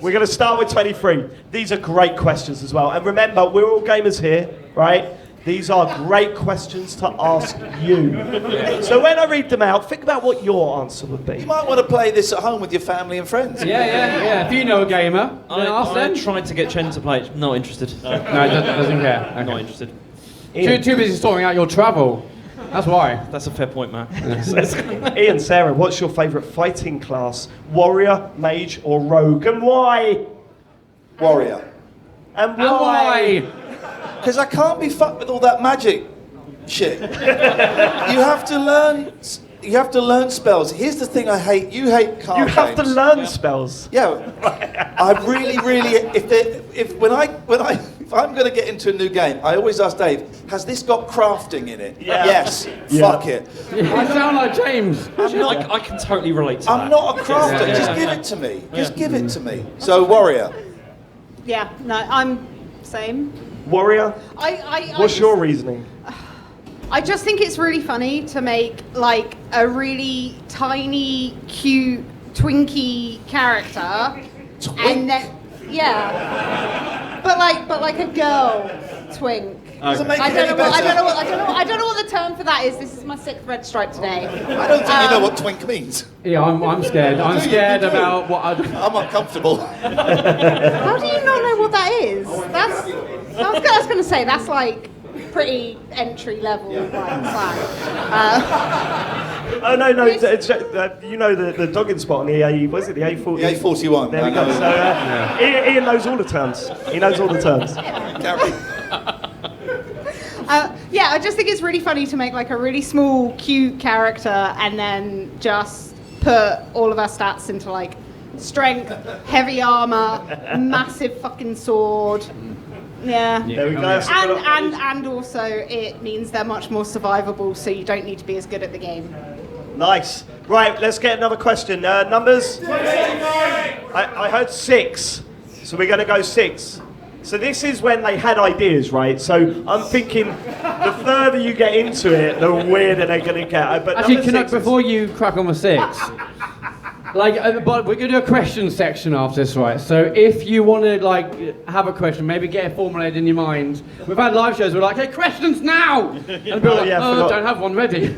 We're going to start with 23. These are great questions as well. And remember, we're all gamers here, right? These are great questions to ask you. So when I read them out, think about what your answer would be. You might want to play this at home with your family and friends. Yeah. If you know a gamer, ask them. I tried to get Chen to play it. Not interested. No, he doesn't care. I'm not interested. Too busy sorting out your travel. That's why. That's a fair point, Matt. Ian, Sarah, what's your favourite fighting class? Warrior, mage, or rogue, and why? Warrior. And why? Because I can't be fucked with all that magic shit. You have to learn. You have to learn spells. Here's the thing I hate. You hate card You have to games. learn spells. Yeah, I really. If I'm going to get into a new game, I always ask Dave, has this got crafting in it? Yeah. Yes. Yeah. Fuck it. You sound like James. I can totally relate to that. I'm not a crafter. Yeah. Just give it to me. Just give it to me. So warrior. Yeah, no, I'm same. Warrior. What's your reasoning? I just think it's really funny to make like a really tiny, cute, twinky character, and then but like a girl twink. Doesn't make I it don't any know what, I better. don't know what the term for that is. This is my 6th red stripe today. I don't think you know what twink means. Yeah, I'm scared. I'm scared about what I. I'm uncomfortable. How do you not know what that is? I was going to say that's like pretty entry level like slang. Oh no, you know the dogging spot on the A. Was it the A40? The A41. There we go. So Ian knows all the terms. He knows all the terms. Carry. I just think it's really funny to make like a really small, cute character and then just put all of our stats into like strength, heavy armor, massive fucking sword. Yeah. There we go. And also it means they're much more survivable, so you don't need to be as good at the game. Nice. Right, let's get another question. Numbers? I heard 6. So we're going to go 6. So this is when they had ideas, right? So I'm thinking the further you get into it, the weirder they're going to get. But Actually, number 6 before you crack on with 6, but we're going to do a question section after this, right? So if you want to have a question, maybe get it formulated in your mind. We've had live shows where we're like, hey, questions now! And people are like, I don't have one ready.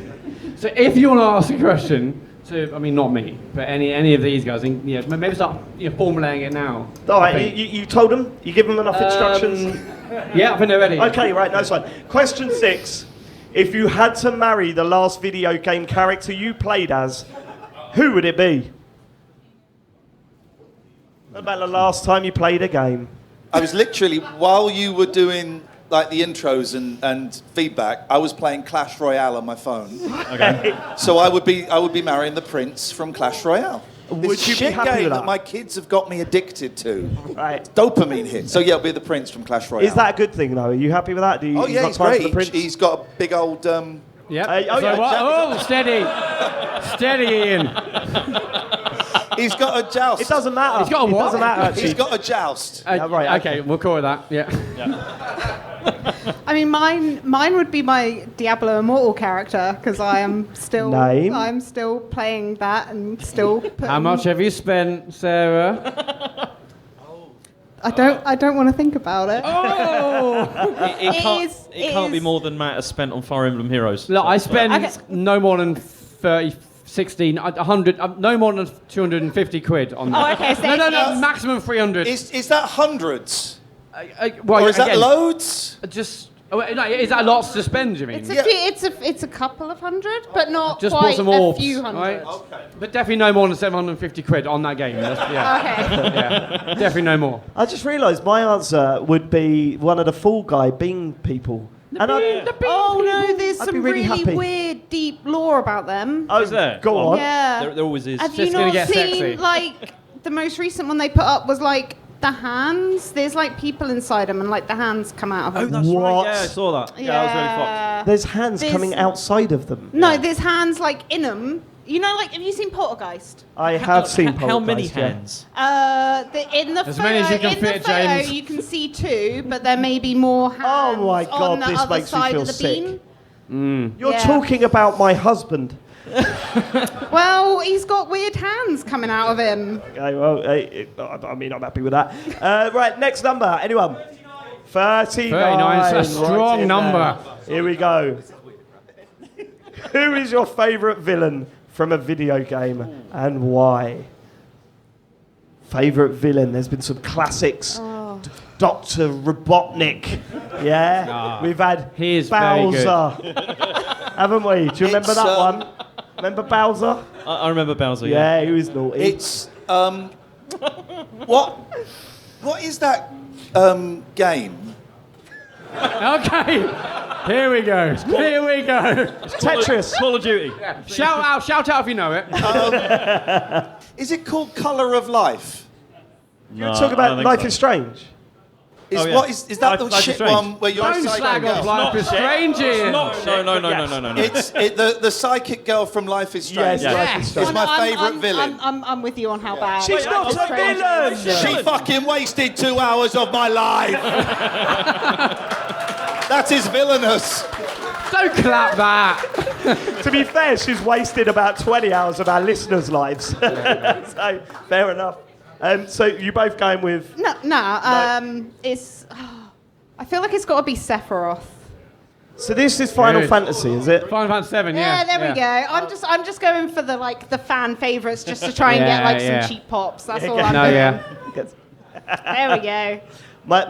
So if you want to ask a question, not me, but any of these guys, maybe start formulating it now. All right, you told them? You give them enough instructions? Yeah, I think they're ready. Okay, right, nice one. Question 6. If you had to marry the last video game character you played as, who would it be? What about the last time you played a game? I was literally, while you were doing like the intros and feedback, I was playing Clash Royale on my phone. Okay. So I would be marrying the prince from Clash Royale. Would This you be shit happy game with that that? my kids have got me addicted to. Right. Dopamine hit. So yeah, it'll be the prince from Clash Royale. Is that a good thing though? Are you happy with that? Do you, Oh you yeah, got he's time for great. the prince? He's got a big old. Yep. Yeah. Steady. Steady, Ian. He's got a joust. It doesn't matter. He's got a It what? doesn't matter actually. He's got a joust. Right, Okay, we'll call it that. Yeah. I mean, mine would be my Diablo Immortal character because I'm still playing that and still. How much have you spent, Sarah? I don't want to think about it. Oh! It can't be more than Matt has spent on Fire Emblem Heroes. Look, I spend no more than 100, no more than 250 quid on that. Oh, okay. So No, maximum 300. Is that hundreds? Well, or is that again, loads? Just. Is that lots to spend, you mean? It's a couple of hundred, but not just quite bought some a orbs, few hundred. right? Okay. But definitely no more than 750 quid on that game. Okay. Yeah, definitely no more. I just realised my answer would be one of the Fall Guy Bing people. No, there's I'd some be really happy. weird, deep lore about them. Oh, Is there? Go on. Yeah. There always is. Have Just you gonna not get seen sexy. like the most recent one they put up was like the hands? There's like people inside them and like the hands come out of them. Oh, that's What? right. Yeah, I saw that. Yeah, I was really fucked. There's hands coming outside of them. No, there's hands like in them. You know, like, have you seen Poltergeist? I have seen Poltergeist. How many yeah. hands? In the As photo, many as you can fit, James. you can see 2, but there may be more hands Oh my God, on the this other makes me side feel of the sick. beam. You're Yeah. talking about my husband. Well, he's got weird hands coming out of him. Okay, well, I mean, I'm happy with that. Right, next number. Anyone? 39. 39 is a Right strong in number. there. Here we go. Who is your favourite villain from a video game and why? Favourite villain? There's been some classics. Dr. Robotnik. Yeah, we've had he is very good. Bowser, haven't we? Do you remember that one? Remember Bowser? I remember Bowser. Yeah, he was naughty. It's what is that game? Okay, here we go. Tetris. Call of Duty. Yeah. Shout out if you know it. Is it called Colour of Life? You're talking about Life is Strange. What is that the Life shit is Strange. one where you're a Don't psychic slag off girl? Life is Strange. Ian. No. It's the psychic girl from Life is Strange. Yes, Life is Strange. It's my favourite villain. I'm with you on how bad. She's not a villain. She fucking wasted 2 hours of my life. That is villainous. Don't clap that. To be fair, she's wasted about 20 hours of our listeners' lives. So, fair enough. So, you both going with... No. It's... I feel like it's got to be Sephiroth. So this is Final Fantasy, is it? Final Fantasy 7, Yeah, there we go. I'm just going for the fan favourites just to try and get some cheap pops. That's all I'm doing. There we go.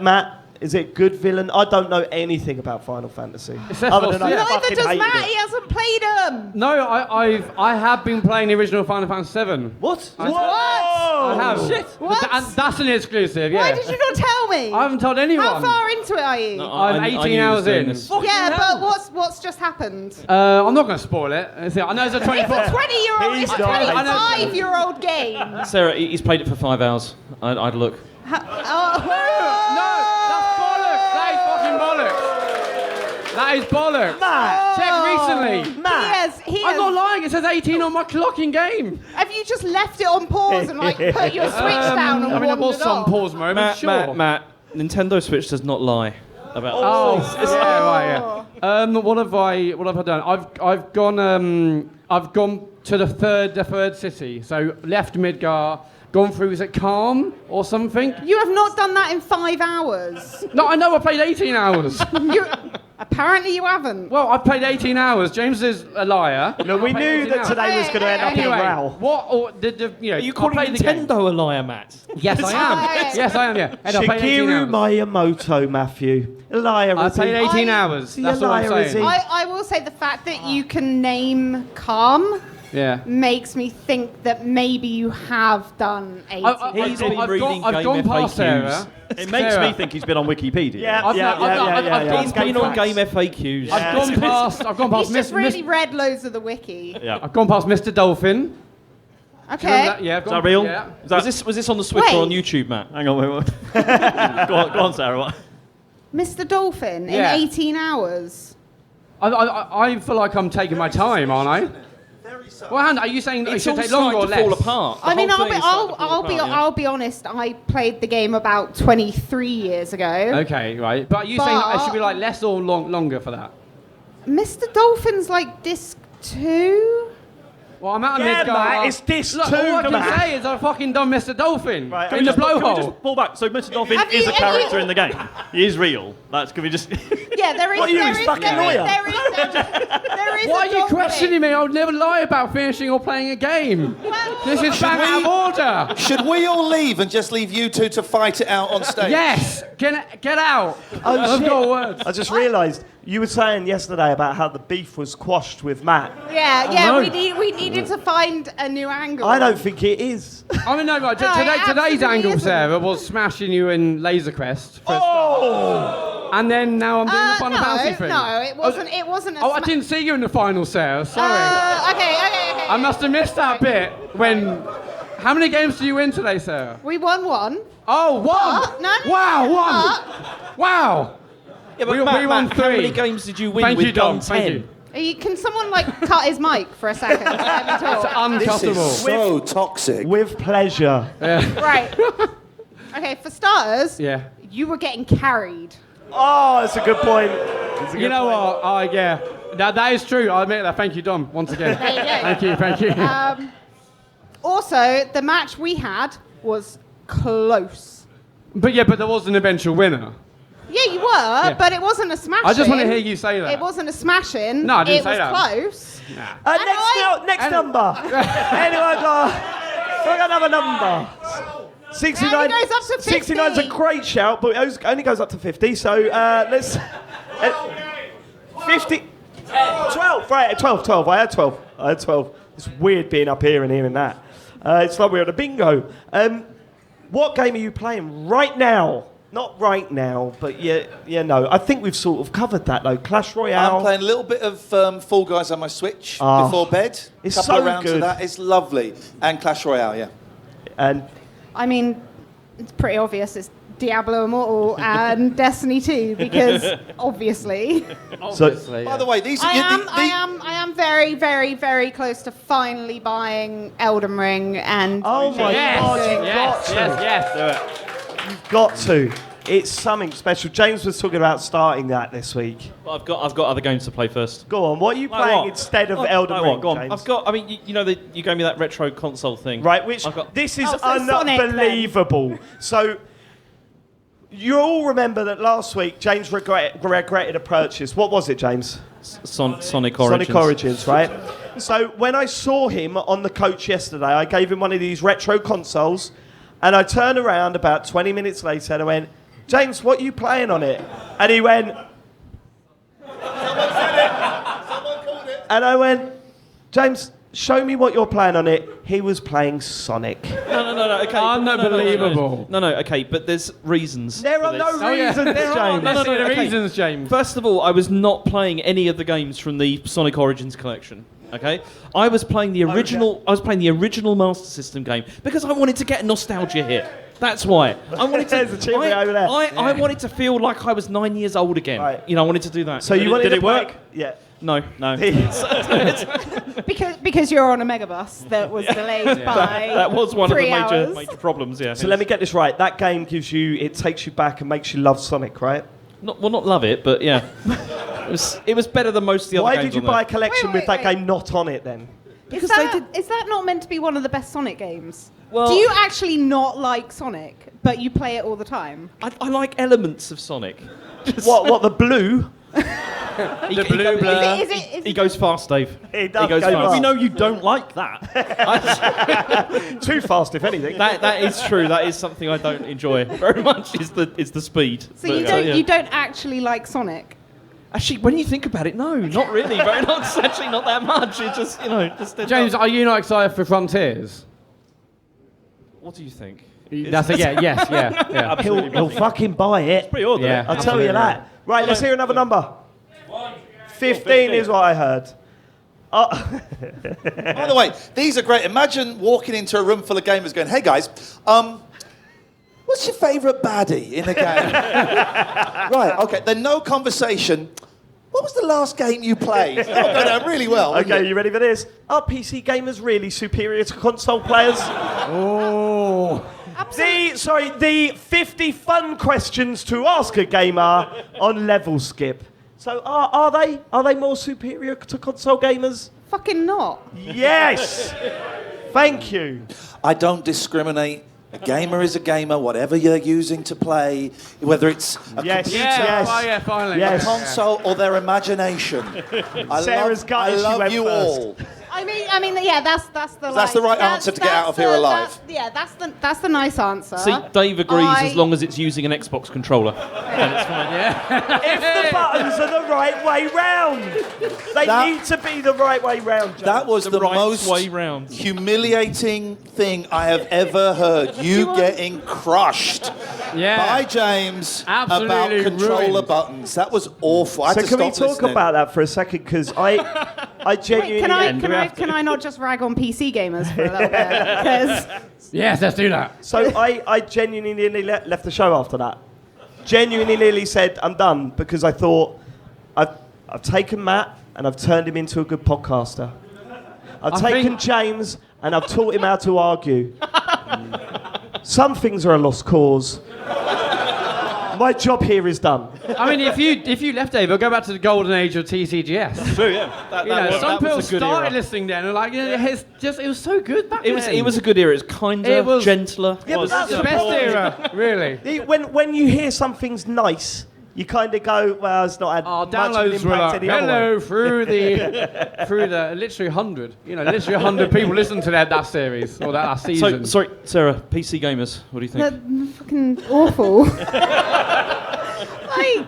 Matt, is it good villain? I don't know anything about Final Fantasy. Neither does Matt. He hasn't played them. No, I have been playing the original Final Fantasy 7. What? I have. Shit. What? That's an exclusive, yeah. Why did you not tell me? I haven't told anyone. How far into it are you? No, I'm 18 hours in. Yeah, but what's just happened? I'm not going to spoil it. I know it's a 24. It's a 20-year-old. It's a 25-year-old game. Sarah, he's played it for 5 hours. I'd look. No, that's bollocks. That is bollocks. Matt! Check recently. Matt! I'm not lying. It says 18 on my clock in game. Have you just left it on pause and put your Switch down and I mean, there was wandered some off? pause moment. Sure. Matt, Nintendo Switch does not lie about What have I done? I've gone to the third city. So left Midgar. Gone through, is it Calm or something? You have not done that in 5 hours. No, I know I played 18 hours. Apparently you haven't. Well, I played 18 hours. James is a liar. No, we knew that today was going to end up in a row. What? Are you calling Nintendo a liar, Matt? Yes, I am. Yes, I am, yeah. And I played 18 Shigeru hours. Miyamoto, Matthew. A liar, I played 18 hours. That's all I'm saying. I will say the fact that you can name Calm makes me think that maybe you have done 18. I've gone past Sarah. It makes me think he's been on Wikipedia. He's been on Game FAQs. I've gone past. He's just really read loads of the wiki. Yeah. I've gone past Mr. Dolphin. Okay. Is that real? Yeah. Was this on the Switch or on YouTube, Matt? Hang on, wait. Go on, Sarah. What? Mr. Dolphin in 18 hours. I feel like I'm taking my time, aren't I? Well, are you saying that it should take longer or less? Fall apart. I mean, I'll be honest. I played the game about 23 years ago. Okay, right. But are you saying it should be like less or longer for that? Mr. Dolphin's like disc 2. Well, I'm out of Yeah, Midgar. Matt, it's disc 2, All I can Matt. say is I've fucking done Mr. Dolphin Right, in the Can we blowhole. just pull back? So Mr. Dolphin Have is you- a character in the game. He is real. Can we just... Yeah, there is. What are you, there his is- fucking there is- lawyer? there is Why a are you Dolphin. questioning me? I would never lie about finishing or playing a game. This is bang out of order. Should we all leave and just leave you two to fight it out on stage? Yes, get out. Oh, I've shit. got words. I just realised you were saying yesterday about how the beef was quashed with Matt. Yeah, no. we needed to find a new angle. I don't think it is. I mean, no, right. No, it Today's absolutely angle, isn't. Sarah, was smashing you in Laser Quest. For a start. And then now I'm doing the Final Fantasy thing. No, it wasn't. It wasn't. I didn't see you in the final, Sarah. Sorry. Okay. I must have missed that bit when. How many games do you win today, Sarah? We won one. Oh, one! No. Wow, one! Wow! Yeah, but We Matt, won how 3. many games did you win Thank with you, Dom. Gun 10? Thank you. Can someone cut his mic for a second? Let me It's talk. uncuttable. So toxic. With pleasure. Right. Okay, for starters, Yeah. you were getting carried. Oh, that's a good point. You know what? Oh, yeah. That is true. I admit that. Thank you, Dom, once again. There you go. Thank you. Also, the match we had was close. But there was an eventual winner. Yeah, you were, but it wasn't a smashing. I just want to hear you say that. It wasn't a smashing. No, I didn't say It that. was close. Next number. Anyone got another number? 69. It only goes up to 50. 69 is a great shout, but it only goes up to 50. So let's. 50. 12. Right, 12. I had 12. It's weird being up here and hearing that. It's like we're at a bingo. What game are you playing right now? Not right now, but no. I think we've sort of covered that though. Clash Royale. I'm playing a little bit of Fall Guys on my Switch before bed. It's couple so of rounds good. of that. It's lovely. And Clash Royale, yeah. And I mean, it's pretty obvious. It's Diablo Immortal and Destiny 2 because obviously. By the way, I am very, very, very close to finally buying Elden Ring and. Oh my God! You've got to. It's something special. James was talking about starting that this week. Well, I've got other games to play first. Go on. What are you playing instead of Elden Ring? Go on. James? I've got. I mean, you know, you gave me that retro console thing, right? Which this is unbelievable. So. You all remember that last week James regretted a purchase. What was it, James? Sonic Origins. Sonic Origins, right? So when I saw him on the coach yesterday, I gave him one of these retro consoles, and I turned around about 20 minutes later and I went, James, what are you playing on it? And he went... Someone said it. Someone called it. And I went, James... Show me what you're playing on it. He was playing Sonic. No. Okay. Unbelievable. No. Okay, but there's reasons. There are no reasons, James. No, reasons, James. First of all, I was not playing any of the games from the Sonic Origins collection. Okay, I was playing the original. I was playing the original Master System game because I wanted to get nostalgia here. That's why. I wanted to. There's a chimney over there. I wanted to feel like I was 9 years old again. Right. You know, I wanted to do that. So you wanted did to it work? Yeah. No. because you're on a megabus that was delayed by that was one of the 3 hours. major problems. Yeah. So let me get this right. That game it takes you back and makes you love Sonic, right? Not love it, but yeah. it was better than most of the other Why games. did you buy a collection with that game not on it then? Is that not meant to be one of the best Sonic games? Well, do you actually not like Sonic, but you play it all the time? I like elements of Sonic. What the blue? He goes fast, Dave. He does goes go fast. fast. We know you don't like that. Too fast, if anything. That is true. That is something I don't enjoy very much. Is the speed. So you don't actually like Sonic? Actually, when you think about it, no, not really. It's actually not that much. It just James, are you not excited for Frontiers? What do you think? That's a yes. He'll fucking buy it. Pre-order. Yeah, I'll tell you that. Right, let's hear another number. 15 is what I heard. By the way, these are great. Imagine walking into a room full of gamers going, hey guys, what's your favourite baddie in a game? Right, okay, then no conversation. What was the last game you played? That would go down really well. Okay, you ready for this? Are PC gamers really superior to console players? Oh. The 50 fun questions to ask a gamer on Level Skip. So are they more superior to console gamers? Fucking not. Yes. Thank you. I don't discriminate. A gamer is a gamer, whatever you're using to play, whether it's a computer, finally. a console, or their imagination. Sarah's gutted she I love went you first. all. I mean, yeah, that's the right answer to get out of here alive. That's the nice answer. See, Dave agrees as long as it's using an Xbox controller. Then it's fine. Yeah. If the buttons are the right way round, they need to be the right way round. Joe. That was the right most way round. humiliating thing I have ever heard. You getting crushed by James about controller ruined. buttons. That was awful. I had So to can we stop talk listening. about that for a second? Because I genuinely... Can I not just rag on PC gamers for a little bit? 'Cause Yes, let's do that. So I genuinely nearly left the show after that. Genuinely nearly said I'm done because I thought I've taken Matt and I've turned him into a good podcaster. I've taken James and I've taught him how to argue. Some things are a lost cause. My job here is done. I mean, if you left Dave, we'll go back to the golden age of TCGS. True, yeah. Some people was a good started era. listening then and like, it was so good back then. It was a good era. It was kinder, gentler. Yeah, but that's the best era, really. When you hear something's nice, you kind of go, well, it's not had Our much of an downloads were impact like, any other hello, way. through the literally 100. You know, literally 100 people listen to that series or that season. So, sorry, Sarah, PC gamers, what do you think? They're fucking awful. Like,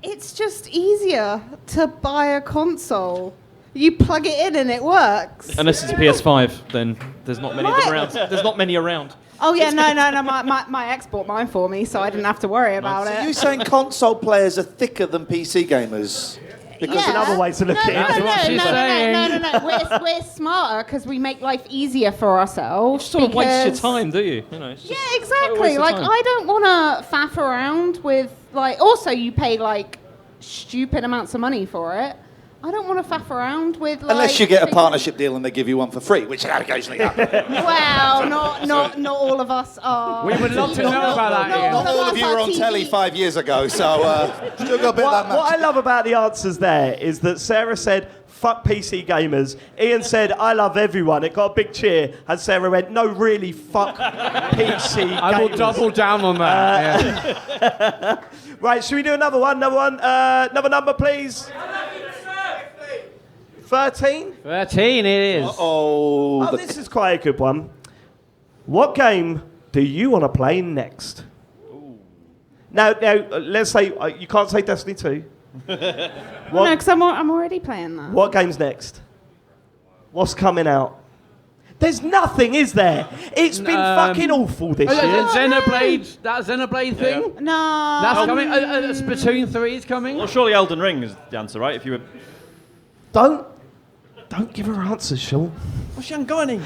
it's just easier to buy a console. You plug it in and it works. Unless it's PS5, then there's not many of them around. There's not many around. Oh yeah, no. My ex bought mine for me, so I didn't have to worry about So it. you saying console players are thicker than PC gamers? Because another way to look at it. That's what she's saying. No. We're smarter because we make life easier for ourselves. You sort of waste your because- time, do you? You know, it's just Yeah, a exactly. waste of Like, time. I don't want to faff around with, like, also you pay, like, stupid amounts of money for it. I don't want to faff around with, like... Unless you get a partnership deal and they give you one for free, which occasionally happens. Well, not all of us are. We would love to know about that, Ian. Not all of you were on telly 5 years ago, so still got a bit of that What I match. love about the answers there is that Sarah said, fuck PC gamers. Ian said, I love everyone. It got a big cheer. And Sarah went, no, really, fuck PC gamers. I will double down on that. Right, should we do another one? Another number, please. 13? 13 it is. Oh, this is quite a good one. What game do you want to play next? Now, let's say you can't say Destiny 2. No, because I'm already playing that. What game's next? What's coming out? There's nothing, is there? It's been fucking awful this year. Xenoblade, that Xenoblade thing? No. That's coming. Splatoon 3 is coming. Well, surely Elden Ring is the answer, right? If you were... Don't give her answers, Sean. Well, she hasn't got any. No.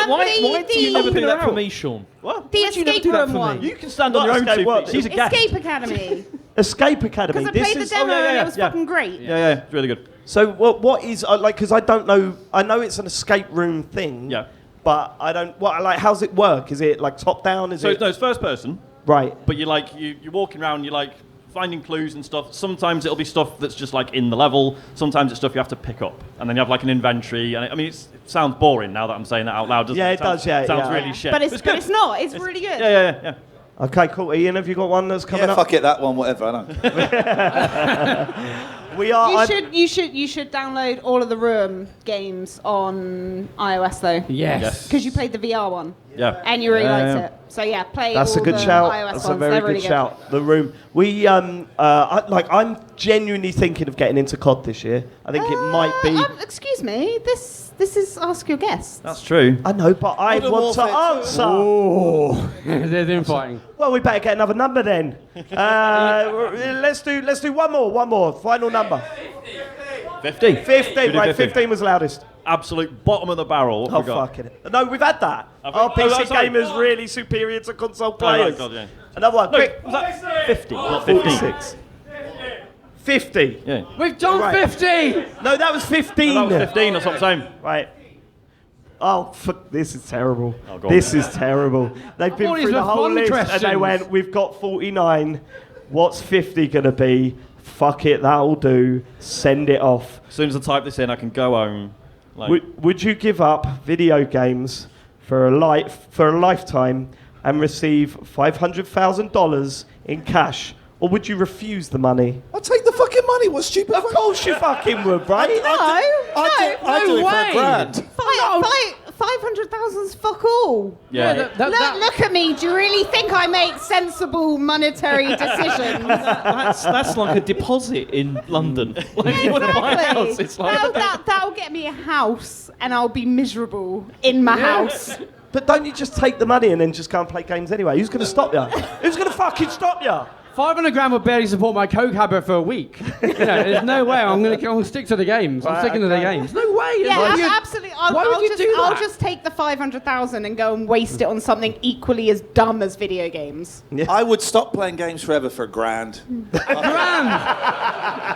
Why do you never do that for me, Sean? What? The Why do you never escape do that room for me? one. You can stand on your own 2 feet. She's a guest. Escape Academy. Escape Academy. Because I played the demo and it was fucking great. Yeah, it's really good. So what is like? Because I don't know. I know it's an escape room thing. Yeah. But I don't. How's it work? Is it like top down? Is So it it's first person, right? but you're walking around, you're like finding clues and stuff. Sometimes it'll be stuff that's just like in the level. Sometimes it's stuff you have to pick up, and then you have like an inventory. And it sounds boring now that I'm saying that out loud. Doesn't it? Yeah, it does. Yeah, sounds yeah. really shit. But it's good. not. It's really good. Yeah. Okay, cool. Ian, have you got one that's coming Yeah, up? fuck it, that one, whatever, I know. We are. You should download all of the Room games on iOS though. Yes. Because you played the VR one. Yeah. And you really Yeah. liked it. So yeah, play That's all a good the shout. iOS That's ones. a very They're good really shout. The Room. We I'm genuinely thinking of getting into COD this year. I think it might be. Excuse me. This is Ask Your Guests. That's true. I know, but I Modern want to Warfare answer. Oh. They're doing fighting. Well, we better get another number then. Let's do one more. Final number. 50. 15. Right, 15 was loudest. Absolute bottom of the barrel. What Oh, we got? fucking it. No, we've had that. Have we? Our PC Oh, sorry. gamers really superior to console Oh, right, players. God, yeah. Another one, No, quick. was that 50? Not 15. 46. 50. Yeah. We've done Right. 50. No, that was 15. That was 15, that's what I'm saying. Right. Oh, fuck, this is terrible. Oh, go on. This is terrible. They've been thought these through the were whole fun list and they questions. went, we've got 49. What's 50 going to be? Fuck it, that'll do. Send it off. As soon as I type this in, I can go home. Like, Would you give up video games for a lifetime and receive $500,000 in cash, or would you refuse the money? I'll take the fucking money, what stupid Of course you fucking would, right? I do it for way. a grand. 500,000's fuck all. yeah. Look at me. Do you really think I make sensible monetary decisions? That's like a deposit in London. Like if you want to buy a house, it's like That'll get me a house, and I'll be miserable in my house. But don't you just take the money and then just go and play games anyway? Who's going to stop you? Who's going to fucking stop you? 500 grand would barely support my coke habit for a week. There's no way I'm going to stick to the games. I'm sticking to the games. No way. Yeah, absolutely. Why would you do that? I'll just take the 500,000 and go and waste it on something equally as dumb as video games. I would stop playing games forever for a grand. Grand.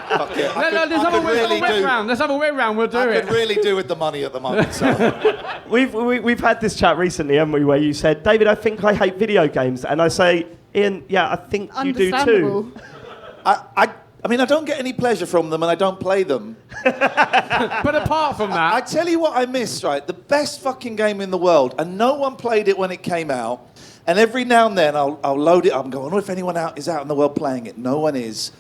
Fuck it. Let's have a whip round. Let's have a whip round. We'll do I it. could really do with the money at the moment. So. We've had this chat recently, haven't we, where you said, David, I think I hate video games. And I say, Ian, yeah, I think you do too. I mean, I don't get any pleasure from them and I don't play them. But apart from that, I tell you what I miss, right? The best fucking game in the world, and no one played it when it came out, And every now and then I'll load it up and go, I wonder if anyone is out in the world playing it. No one is.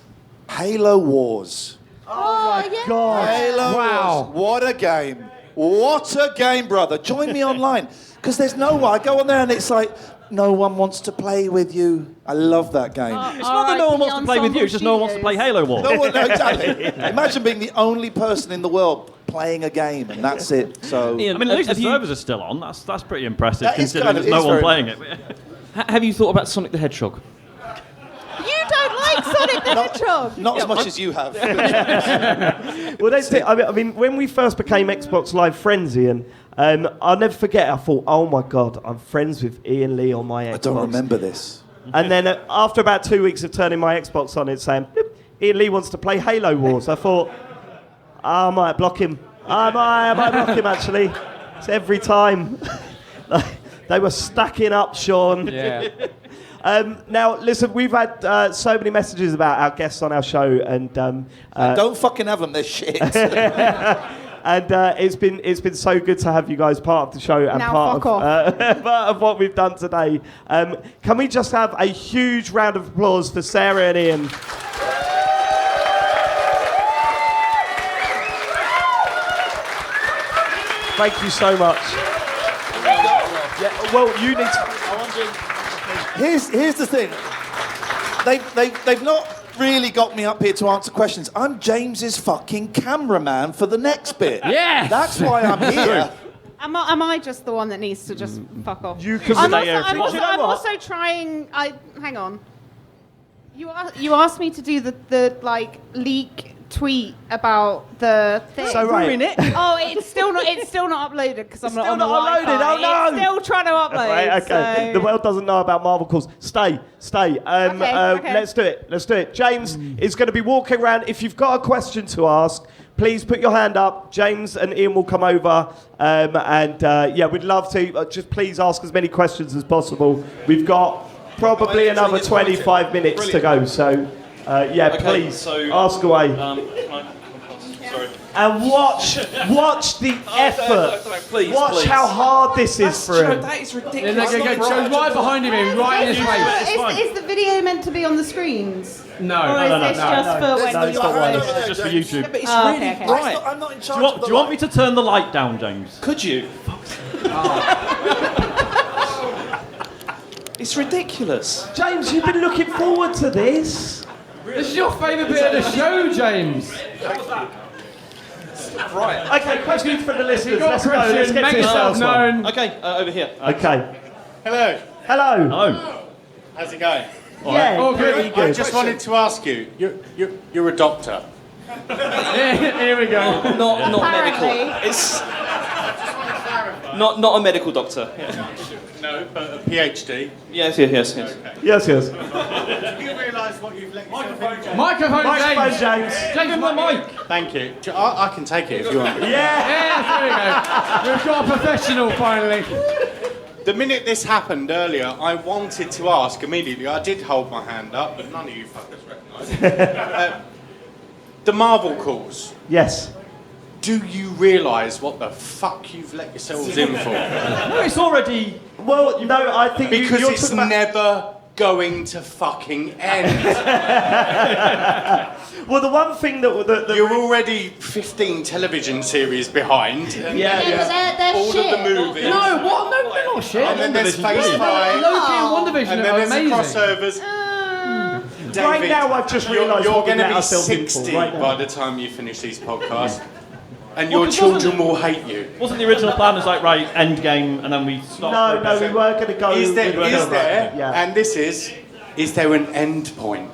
Halo Wars. Oh, my God. Halo Wars. What a game. What a game, brother. Join me online. Because there's no one. I go on there and it's like, no one wants to play with you. I love that game. It's not that no one wants to play with you, it's just no one wants to play Halo Wars. No, exactly. Imagine being the only person in the world playing a game, and that's it. So, Ian, I mean, at least the servers are still on. That's pretty impressive, That is considering kind of- there's no it's one very- playing it. Have you thought about Sonic the Hedgehog? You don't like Sonic the Hedgehog. not as much as you have. Well, that's it. I mean, when we first became Xbox Live friends, Ian, I'll never forget. I thought, oh my God, I'm friends with Ian Lee on my Xbox. I don't remember this. And then after about 2 weeks of turning my Xbox on, it's saying, "Bloop, Ian Lee wants to play Halo Wars." I thought, I might block him. I might block him, actually. It's every time. They were stacking up, Sean. Yeah. Now, listen, we've had so many messages about our guests on our show, and Don't fucking have them. They're shit. and it's been so good to have you guys part of the show and Now part fuck part of what we've done today. Can we just have a huge round of applause for Sarah and Ian? Thank you so much. Yeah, well, you need to... Here's the thing. They've not really got me up here to answer questions. I'm James's fucking cameraman for the next bit. Yes! That's why I'm here. Am I just the one that needs to just fuck off? You can I'm say also, everything. I'm, Do you know I'm what? also trying. Hang on. You asked me to do the like leak tweet about the thing. So right. Oh, it's still not uploaded because I'm not on the not uploaded. Wi-Fi. Oh, no. It's still trying to upload. Right, okay. So. The world doesn't know about Marvel calls. Stay. Okay. Let's do it. James is going to be walking around. If you've got a question to ask, please put your hand up. James and Ian will come over. We'd love to. Just please ask as many questions as possible. We've got probably another 25 minutes to go. So, please so, ask away. Sorry. And watch the effort. no, please, watch please. how hard this is for him. That is Yeah, ridiculous. no, go right behind him, Ian, right in his face. Is the video meant to be on the screens? No. Or is this just for when No, you it's not upload one. it? It's just for YouTube. But it's Oh, really okay. bright. I'm not in Do charge you, of want, the do you want light. me to turn the light down, James? Could you? It's ridiculous. James, you've been looking forward to this. This is your favourite bit of the show, James. Right. Okay, questions for the listeners. Got a Let's go. Let's question, get make to this yourself first one. known. Okay, over here. Okay. Hello. Hello. Oh. How's it going? Yeah, Oh, good. very I good. just wanted to ask you. You're a doctor. Here we go. Not Apparently. medical. It's not a medical doctor. No, but a PhD. Yes. Yes. Do you realise what you've let yourself into? Microphone, Microphone, James. James. James, my mic. Thank you. I can take it if you want. Yeah. Yes, there we go. We've got a professional finally. The minute this happened earlier, I wanted to ask immediately. I did hold my hand up, but none of you fuckers recognised it. The Marvel calls. Yes. Do you realise what the fuck you've let yourselves in for? No, it's already... Well, no, I think Because you're it's talking about... never going to fucking end. Well, the one thing that You're already 15 television series behind. And Yeah, but they're all shit. of the movies. No, what? No, they're not shit. And then there's Phase 5. Loki and WandaVision And then are there's the amazing. crossovers. Right David, now, I've just realised you're what we going to let be ourselves in for, 60 right now. by the time you finish these podcasts. And Well, your 'cause children will hate you. Wasn't the original plan was like, right, end game, and then we stop? No, we were going to go... Is there, Yeah. and this is there an end point?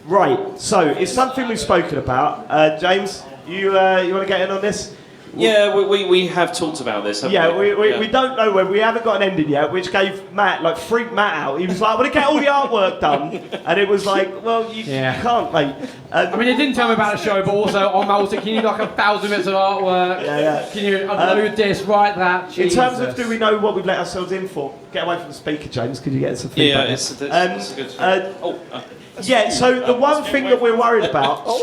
Right, so it's something we've spoken about. James, you want to get in on this? Yeah, we have talked about this. Haven't Yeah, we? we don't know when. We haven't got an ending yet, which gave Matt, freaked Matt out. He was like, I want to get all the artwork done. And it was like, well, you can't, mate. I mean, it didn't tell me about the show, but also on Multi, can you do like 1,000 minutes of artwork? Yeah. Can you upload this, write that? In terms of Jesus. do we know what we've let ourselves in for? Get away from the speaker, James. Could you get some feedback? Yeah, it's good. Yeah, so the one thing that we're worried about, Go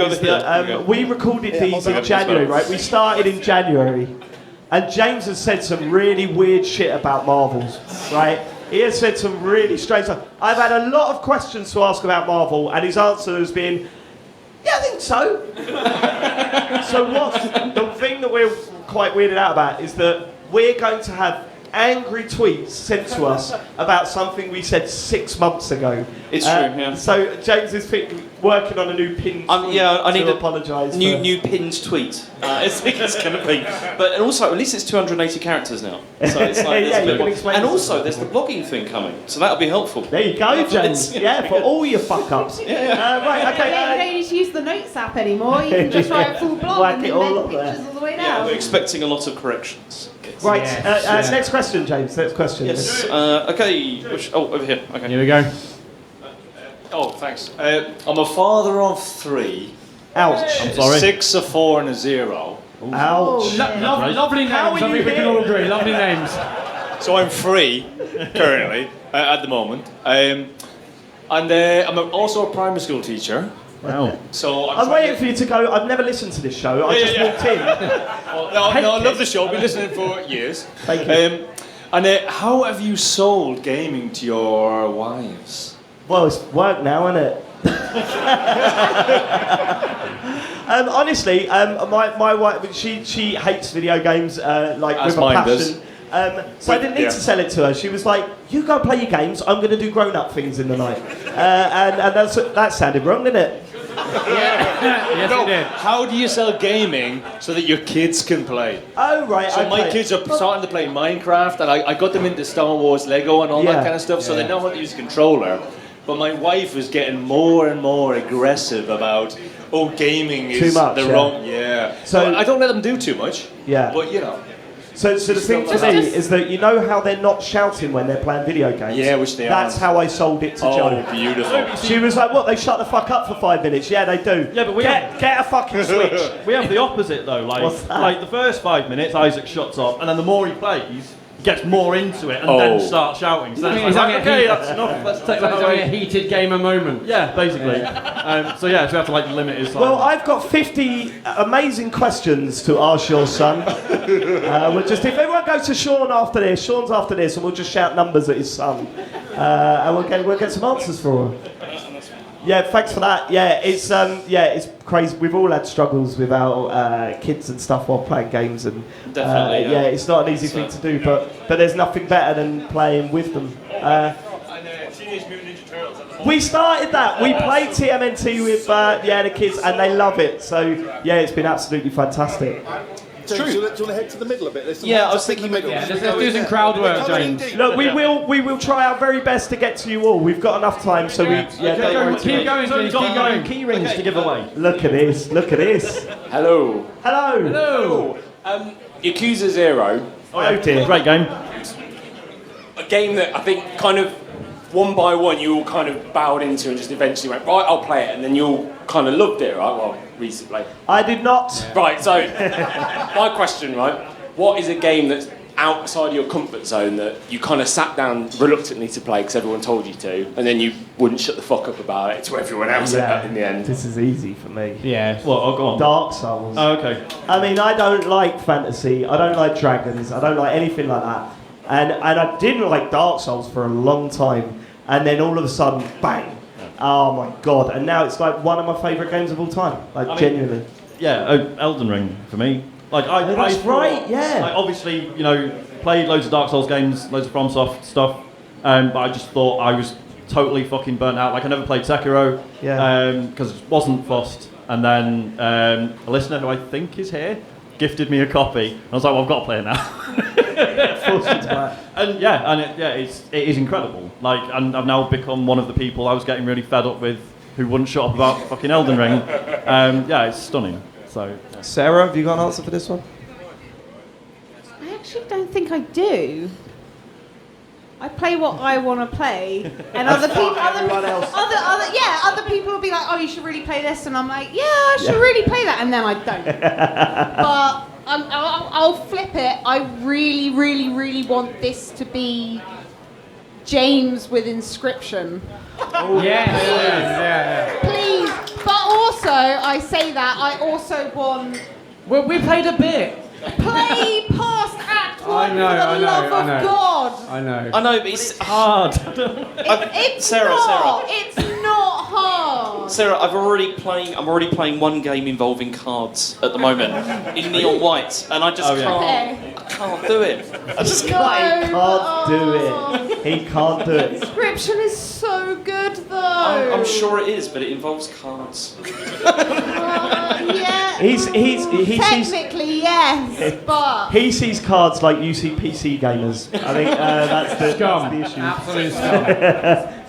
is here. that we recorded these in January, right? We started in January. And James has said some really weird shit about Marvels, right? He has said some really strange stuff. I've had a lot of questions to ask about Marvel, and his answer has been, yeah, I think so. So what's the thing that we're quite weirded out about is that we're going to have angry tweets sent to us about something we said 6 months ago. It's true, yeah. So James is working on a new pinned tweet I need to a apologise. new pinned tweet. I think it's going to be. But and also, at least it's 280 characters now. So it's like, Yeah, you there's a bit can more. explain And this also, one. there's the blogging thing coming. So that'll be helpful. There you go, James. Yeah, for all your fuck-ups. Right, okay. You don't need to use the notes app anymore. You can just write a full blog Whack and it then all make up there. pictures all the way Yeah, down. we're expecting a lot of corrections. Right, next question, James. Next question. Yes. Okay. Over here. Okay. Here we go. Oh, thanks. I'm a father of 3. Ouch. I'm sorry. 6, a 4, and a 0. Ouch. Lovely names. How are I you think we can here? all agree. Lovely names. So I'm 3 currently at the moment, and I'm also a primary school teacher. Wow. So I'm waiting for you to go. I've never listened to this show. I just walked in. Well, no, I love the show. I've been listening for years. Thank you. And how have you sold gaming to your wives? Well, it's work now, isn't it? Honestly, my wife, she hates video games like As with a mine passion. So I didn't need yeah. to sell it to her. She was like, "You go play your games. I'm going to do grown-up things in the night," and that sounded wrong, didn't it? Yes, No, we did. how do you sell gaming so that your kids can play? Oh right. So my okay. kids are starting to play Minecraft, and I got them into Star Wars Lego and all Yeah. that kind of stuff, so they know how to use a controller. But my wife is getting more and more aggressive about, gaming is Too much, the yeah. wrong. Yeah. So- So I don't let them do too much. Yeah. But you know. So the thing for me is that you know how they're not shouting when they're playing video games? Yeah, which they That's aren't. how I sold it to Joe. Oh, beautiful. She was like, "What? They shut the fuck up for 5 minutes?" Yeah, they do. Yeah, but we get a fucking switch. We have the opposite though. What's that? Like the first 5 minutes, Isaac shuts off, and then the more he plays, he gets more into it, and then starts shouting. So then it's like, okay, that's enough. Let's take that It's like a away. heated gamer moment. Yeah, basically. So we have to like limit his. Well, I've got 50 amazing questions to ask your son. We'll just if everyone goes to Sean after this, Sean's after this, and we'll just shout numbers at his son, and we'll get some answers for him. Yeah, thanks for that. Yeah, it's crazy. We've all had struggles with our kids and stuff while playing games, and Definitely, yeah. it's not an easy thing to do. But there's nothing better than playing with them. Teenage Mutant Ninja Turtles at the We started that. We played TMNT with the kids, and they love it. So yeah, it's been absolutely fantastic. James, do you want to head to the middle a bit? There's some Yeah, I hands was up in the thinking middle. Yeah, Should let's we do go some in crowd there? work, Come in James. deep. Look, we will try our very best to get to you all. We've got enough time, so don't worry too Keep much. going, So James. we've got Keep 9 going. key rings to give away. Look at this. Look at this. Hello. Hello. Hello. Yakuza 0. Oh dear. Great game. A game that I think kind of one by one you all kind of bowed into and just eventually went, right, I'll play it, and then you all kind of loved it, right? Well, recently. I did not. Right, so my question, right? What is a game that's outside your comfort zone that you kind of sat down reluctantly to play because everyone told you to, and then you wouldn't shut the fuck up about it to everyone else in the end? This is easy for me. Yeah. Well, oh, go on. Dark Souls. Oh, okay. I mean, I don't like fantasy. I don't like dragons. I don't like anything like that. And I didn't like Dark Souls for a long time. And then all of a sudden, bang! Oh my god! And now it's like one of my favourite games of all time. Like genuinely. Yeah, Elden Ring for me. Like that's right, yeah. Like obviously, played loads of Dark Souls games, loads of FromSoft stuff, but I just thought I was totally fucking burnt out. Like I never played Sekiro, because it wasn't fussed. And then a listener who I think is here gifted me a copy. And I was like, well, I've got to play it now. Forced into that. And it is incredible. Like, and I've now become one of the people I was getting really fed up with, who wouldn't shut up about fucking Elden Ring. It's stunning. So, Sarah, have you got an answer for this one? I actually don't think I do. I play what I want to play, and other people, other people will be like, "Oh, you should really play this," and I'm like, "Yeah, I should really play that," and then I don't. But I'll flip it. I really, really, really want this to be James with Inscription. Oh, yeah. Please, but also I say that I also want. Well, we played a bit. Play part I know, for the I know, love I of know. God. I know. I know, but it's hard. It's Sarah, not. It's not hard. Sarah, I'm already playing one game involving cards at the moment in neon white, and I just can't do it. I just No, can't. He can't do it. He can't do it. Inscription is so good, though. I'm sure it is, but it involves cards. Yeah. He sees Technically, yes, but he sees cards like you see PC gamers. I think that's the issue. Absolute scum.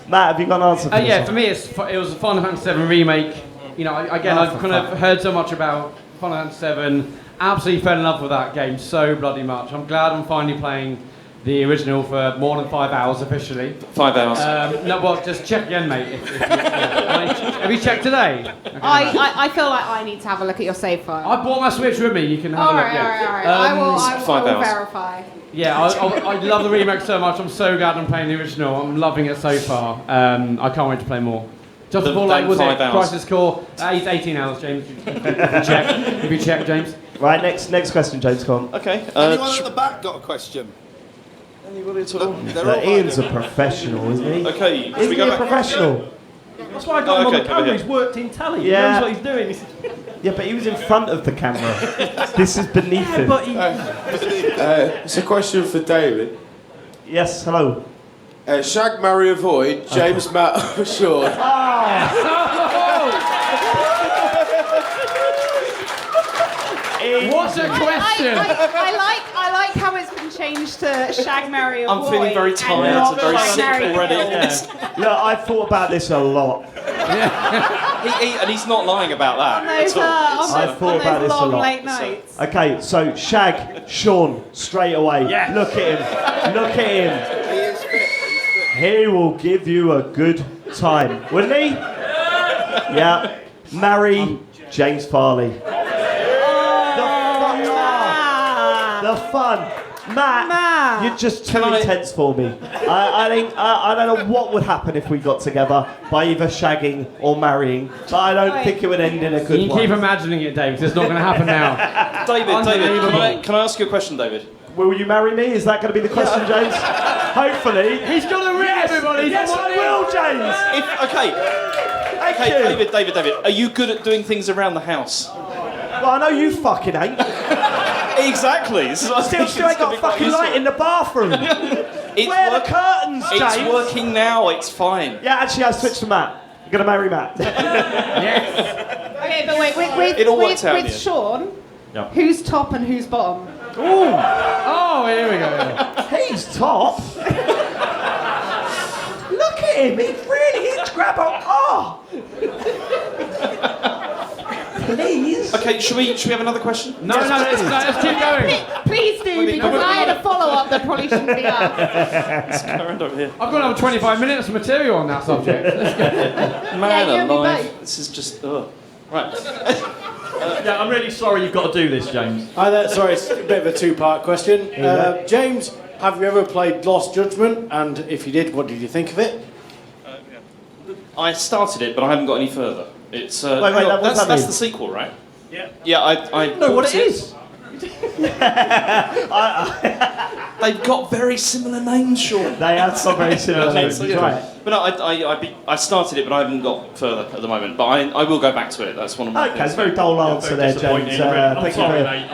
Matt, have you got an answer for this Yeah, one? for me, it was a Final Fantasy VII remake. You know, I've kind of heard so much about Final Fantasy VII. Absolutely fell in love with that game so bloody much. I'm glad I'm finally playing the original for more than 5 hours officially. 5 hours. No, well, just check again, mate. Have you checked today? Okay, I feel like I need to have a look at your save file. I bought my Switch with me. You can have a look. All right. I will 5 hours. verify. Yeah, I love the remake so much. I'm so glad I'm playing the original. I'm loving it so far. I can't wait to play more. Just before, like, was it 5 hours. Crisis Core? He's 18 hours, James. If you check, James. Right, next question, James. Come on. Okay. Anyone at the back got a question? Anybody at all? Ian's a professional, isn't he? Okay, should Isn't we he go a back? professional? That's why I got him on the okay, camera. okay. He's worked in telly. He Yeah. knows what he's doing. Yeah, but he was in front of the camera. This is beneath him. But he, It's a question for David. Yes, hello. Shag, marry, avoid. James, Matt, or Sean. What a question! I like how it's been changed to Shag, Marry, Avoid. I'm feeling very tired and very Shag, sick Marry, already. Kill. Yeah. Look, I've thought about this a lot. And he's not lying about that. Those, at all. I've thought about this a long lot. late nights. Okay, so Shag, Sean, straight away. Look at him. Look at him. He is fit. He will give you a good time, wouldn't he? Yeah. Marry James Farley. The fun. Matt, you're just too intense for me. I think I don't know what would happen if we got together by either shagging or marrying, but I don't think it would end in a good You one. keep imagining it, Dave, 'cause it's not going to happen now. David, can I ask you a question, David? Will you marry me? Is that going to be the question, James? Hopefully. He's got to ring everybody. Yes, I will, James. Okay, David, are you good at doing things around the house? Well, I know you fucking ain't. Exactly. This is what I think Still ain't got a fucking light in the bathroom. Where are the curtains, James? It's working now, it's fine. Yeah, actually, I switched to Matt. I'm going to marry Matt. Okay, but wait, It all works out, with yeah. Sean, Yeah. who's top and who's bottom? Ooh. Oh, here we go. He's top. Look at him. He'd grab on. Oh. Please. Okay, should we have another question? No, let's keep going. Please do, because I had a follow-up that probably shouldn't be asked. I've got another 25 minutes of material on that subject. Let's go. Man you and me alive. both. This is just. Right. yeah, I'm really sorry you've got to do this, James. Hi there, sorry, it's a bit of a two-part question. James, have you ever played Lost Judgment? And if you did, what did you think of it? I started it, but I haven't got any further. It's Wait, what's that that's mean? the sequel, right? Yeah. Yeah, I know what bought it is. They've got very similar names, Sean. They have some very similar names, right. But no, I started it, but I haven't got further at the moment. But I will go back to it. That's one of my Okay, it's a very dull answer there, James. Thank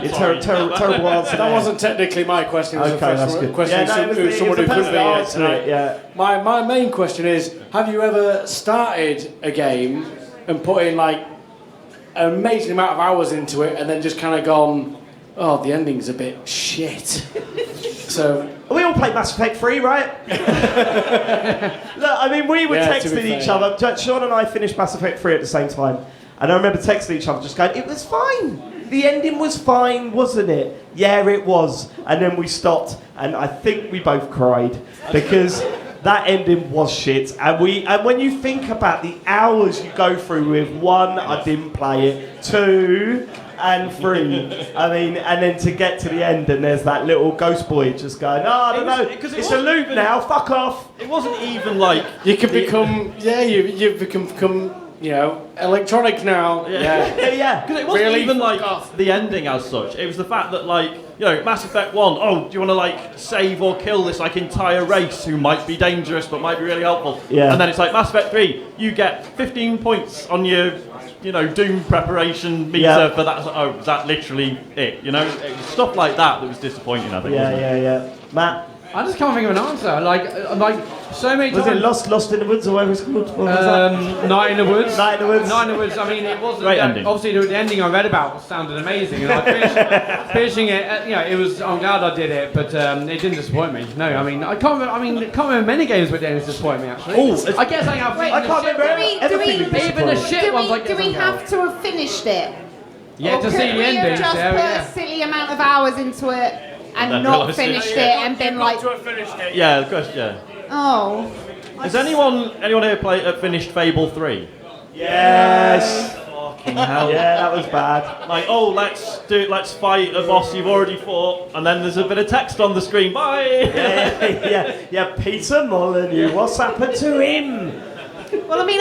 you for your terrible answer. That wasn't technically my question. It was Okay, that's good. question Yeah, no, to someone who couldn't be here tonight. Yeah. My main question is, have you ever started a game and put in like an amazing amount of hours into it and then just kind of gone, oh, the ending's a bit shit. So we all played Mass Effect 3, right? Look, I mean, we were texting each other. Sean and I finished Mass Effect 3 at the same time. And I remember texting each other just going, it was fine. The ending was fine, wasn't it? Yeah, it was. And then we stopped, and I think we both cried because that ending was shit. And when you think about the hours you go through with 1, I didn't play it, 2, and 3. I mean, and then to get to the end, and there's that little ghost boy just going, oh, I don't know, it's a loop now, fuck off. It wasn't even like you can become, you become You know, electronic now. Yeah. Because it wasn't Really? even like Fuck off. the ending as such. It was the fact that like, you know, Mass Effect 1, oh, do you want to like save or kill this like entire race who might be dangerous but might be really helpful? Yeah. And then it's like Mass Effect 3, you get 15 points on your, you know, Doom preparation meter for that. Oh, is that literally it? You know, it was stuff like that was disappointing, I think. wasn't it? Yeah. Matt? I just can't think of an answer. Like so many times. Was it Lost in the Woods or whatever it's called? What was that? Night in the Woods. Night in the Woods. Night in the Woods. I mean, it wasn't. Great ending. Obviously, the ending I read about sounded amazing, and I finishing it. You know, it was. I'm glad I did it, but it didn't disappoint me. No, I mean, I can't remember many games where didn't disappoint me actually. Oh, I guess I have. I can't remember Even the shit ones. Do we have to have finished it? Yeah, Or to see could the we have ending. just Yeah, put yeah. a silly amount of hours into it and then not realised it. finished it and been like, Yeah, of course, yeah. oh. Has anyone here finished Fable 3? Yes. Fucking hell. Yeah, that was bad. Like, oh, let's fight a boss you've already fought, and then there's a bit of text on the screen. Bye. Yeah. Peter Molyneux. What's happened to him? Well, I mean,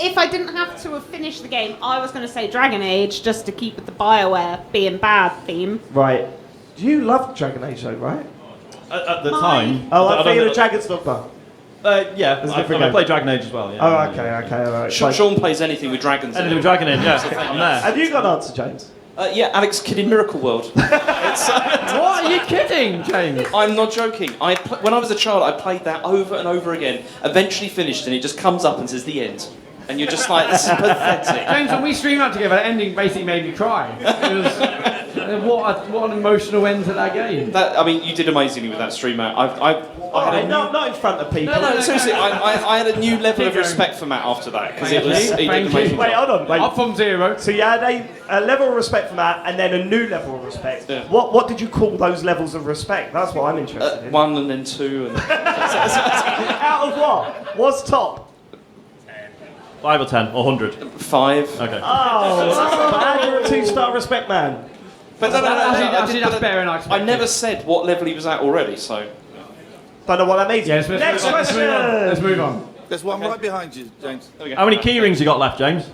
if I didn't have to have finished the game, I was going to say Dragon Age just to keep with the BioWare being bad theme. Right. You loved Dragon Age, though, right? At the time. Oh, I I think don't the Dragon's not fun. Yeah, It's a I different game. played Dragon Age as well. Yeah. Oh, okay, all right. Sean plays anything with dragons. Anything with Dragon Age, yeah. I'm there. Have you got an answer, James? Yeah, Alex Kidd in Miracle World. What are you kidding, James? I'm not joking. When I was a child, I played that over and over again. Eventually finished, and it just comes up and says the end. And you're just like, this is pathetic. James, when we streamed out together, the ending basically made me cry. It was, what an emotional end to that game. I mean, you did amazingly with that stream, Matt. Not in front of people. No, seriously, I had a new level of respect for Matt after that because he did amazing. Wait, hold on. Wait. Up from 0. So you had a level of respect for Matt, and then a new level of respect. Yeah. What did you call those levels of respect? That's what I'm interested in. 1 and then 2. And Out of what? What's top? 5 or 10 or 100? 5. Okay. Oh, that's bad. You're a 2-star respect man. But Actually, that's better than I expected. I never said what level he was at already, so. Don't know what that means. Yeah, Next question. Let's move on. There's one right behind you, James. How many key rings you got left, James?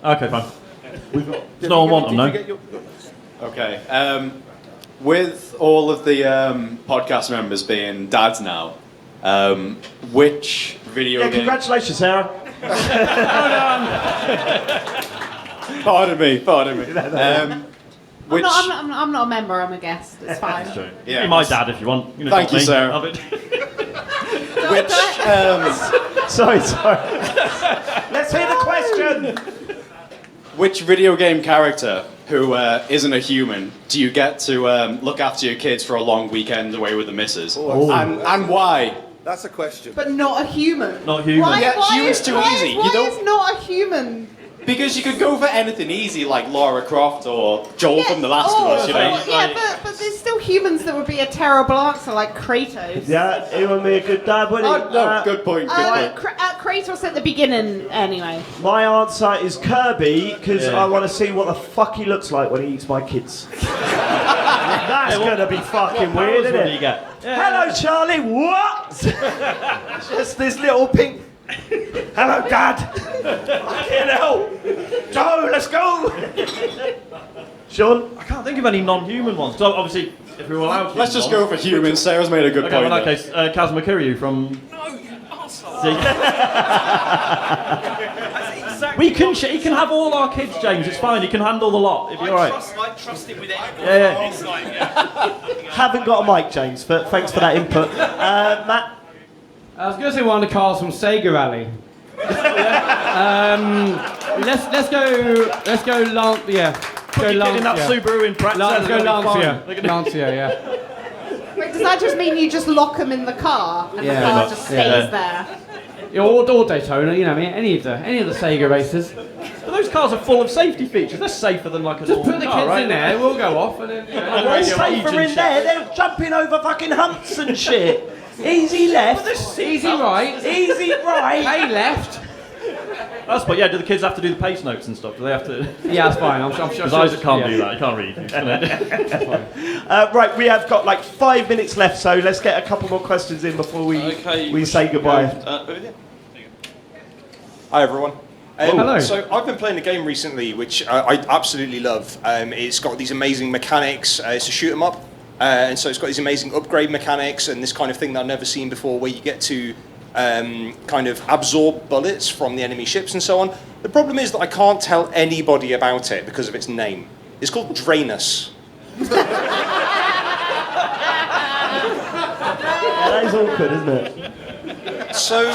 Okay, fine. Does no one want them, no? Okay. With all of the podcast members being dads now, which video game... Congratulations, Sarah. Pardon me. Which... I'm not a member, I'm a guest. It's fine. That's true. Yeah. Be my dad if you want. You know, Thank you, me. Sarah. Have it. Which... Sorry. Let's hear the question. Which video game character who isn't a human do you get to look after your kids for a long weekend away with the missus? And why? That's a question. But not a human. Not human. Yeah, human's too easy. Why is not a human? Because you could go for anything easy like Lara Croft or Joel from The Last of Us, you know? Yeah, but there's still humans that would be a terrible answer, like Kratos. Yeah, he would be a good dad, wouldn't he? No, good point. Kratos at the beginning, anyway. My answer is Kirby, because I want to see what the fuck he looks like when he eats my kids. That's going to be fucking weird, isn't it? You get? Hello, Charlie. What? Just this little pink... Hello, Dad. Fucking hell. Joe, let's go. Sean? I can't think of any non-human ones. So obviously, if we were allowed to... Let's just go for humans. Sarah's made a good Okay, point. well, in that case, Kazuma Kiryu from... No, you arsehole! He can have all our kids, James. It's fine. He can handle the lot. It'll be all right. I trust him with anyone. Yeah. Haven't got a mic, James, but thanks for that input. Matt? I was going to say one of the cars from Sega Rally. Let's go Lancia. Put your kid in that Subaru in practice. Let's go Lancia. Fine. Lancia, yeah. Wait, does that just mean you just lock them in the car and the car just stays there? Or Daytona, you know, any of the Sega races. But those cars are full of safety features. They're safer than like a Just normal put the car, kids right? in there, we'll go off and then, you know, What's safer in there? They're jumping over fucking humps and shit. Easy left. Easy right. Easy right. Hey left. That's but yeah. Do the kids have to do the pace notes and stuff? Do they have to? Yeah, that's fine. I'm sure. Because Isaac can't do that. He can't read. Right, we have got like 5 minutes left, so let's get a couple more questions in before we say goodbye. Hi everyone. Hello. So I've been playing a game recently which I absolutely love. It's got these amazing mechanics. It's a shoot 'em up, and so it's got these amazing upgrade mechanics and this kind of thing that I've never seen before, where you get to kind of absorb bullets from the enemy ships and so on. The problem is that I can't tell anybody about it because of its name. It's called Drainus. That is awkward, isn't it? So,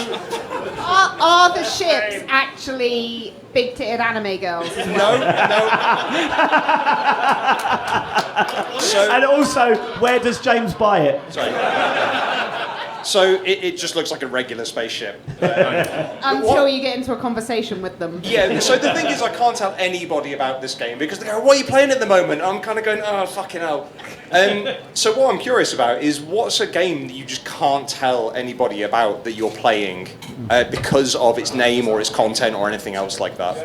Are the ships actually big-titted anime girls? And also, where does James buy it? Sorry. So it just looks like a regular spaceship. Until you get into a conversation with them. Yeah, so the thing is I can't tell anybody about this game because they go, what are you playing at the moment? I'm kind of going, oh, fucking hell. So what I'm curious about is what's a game that you just can't tell anybody about that you're playing because of its name or its content or anything else like that?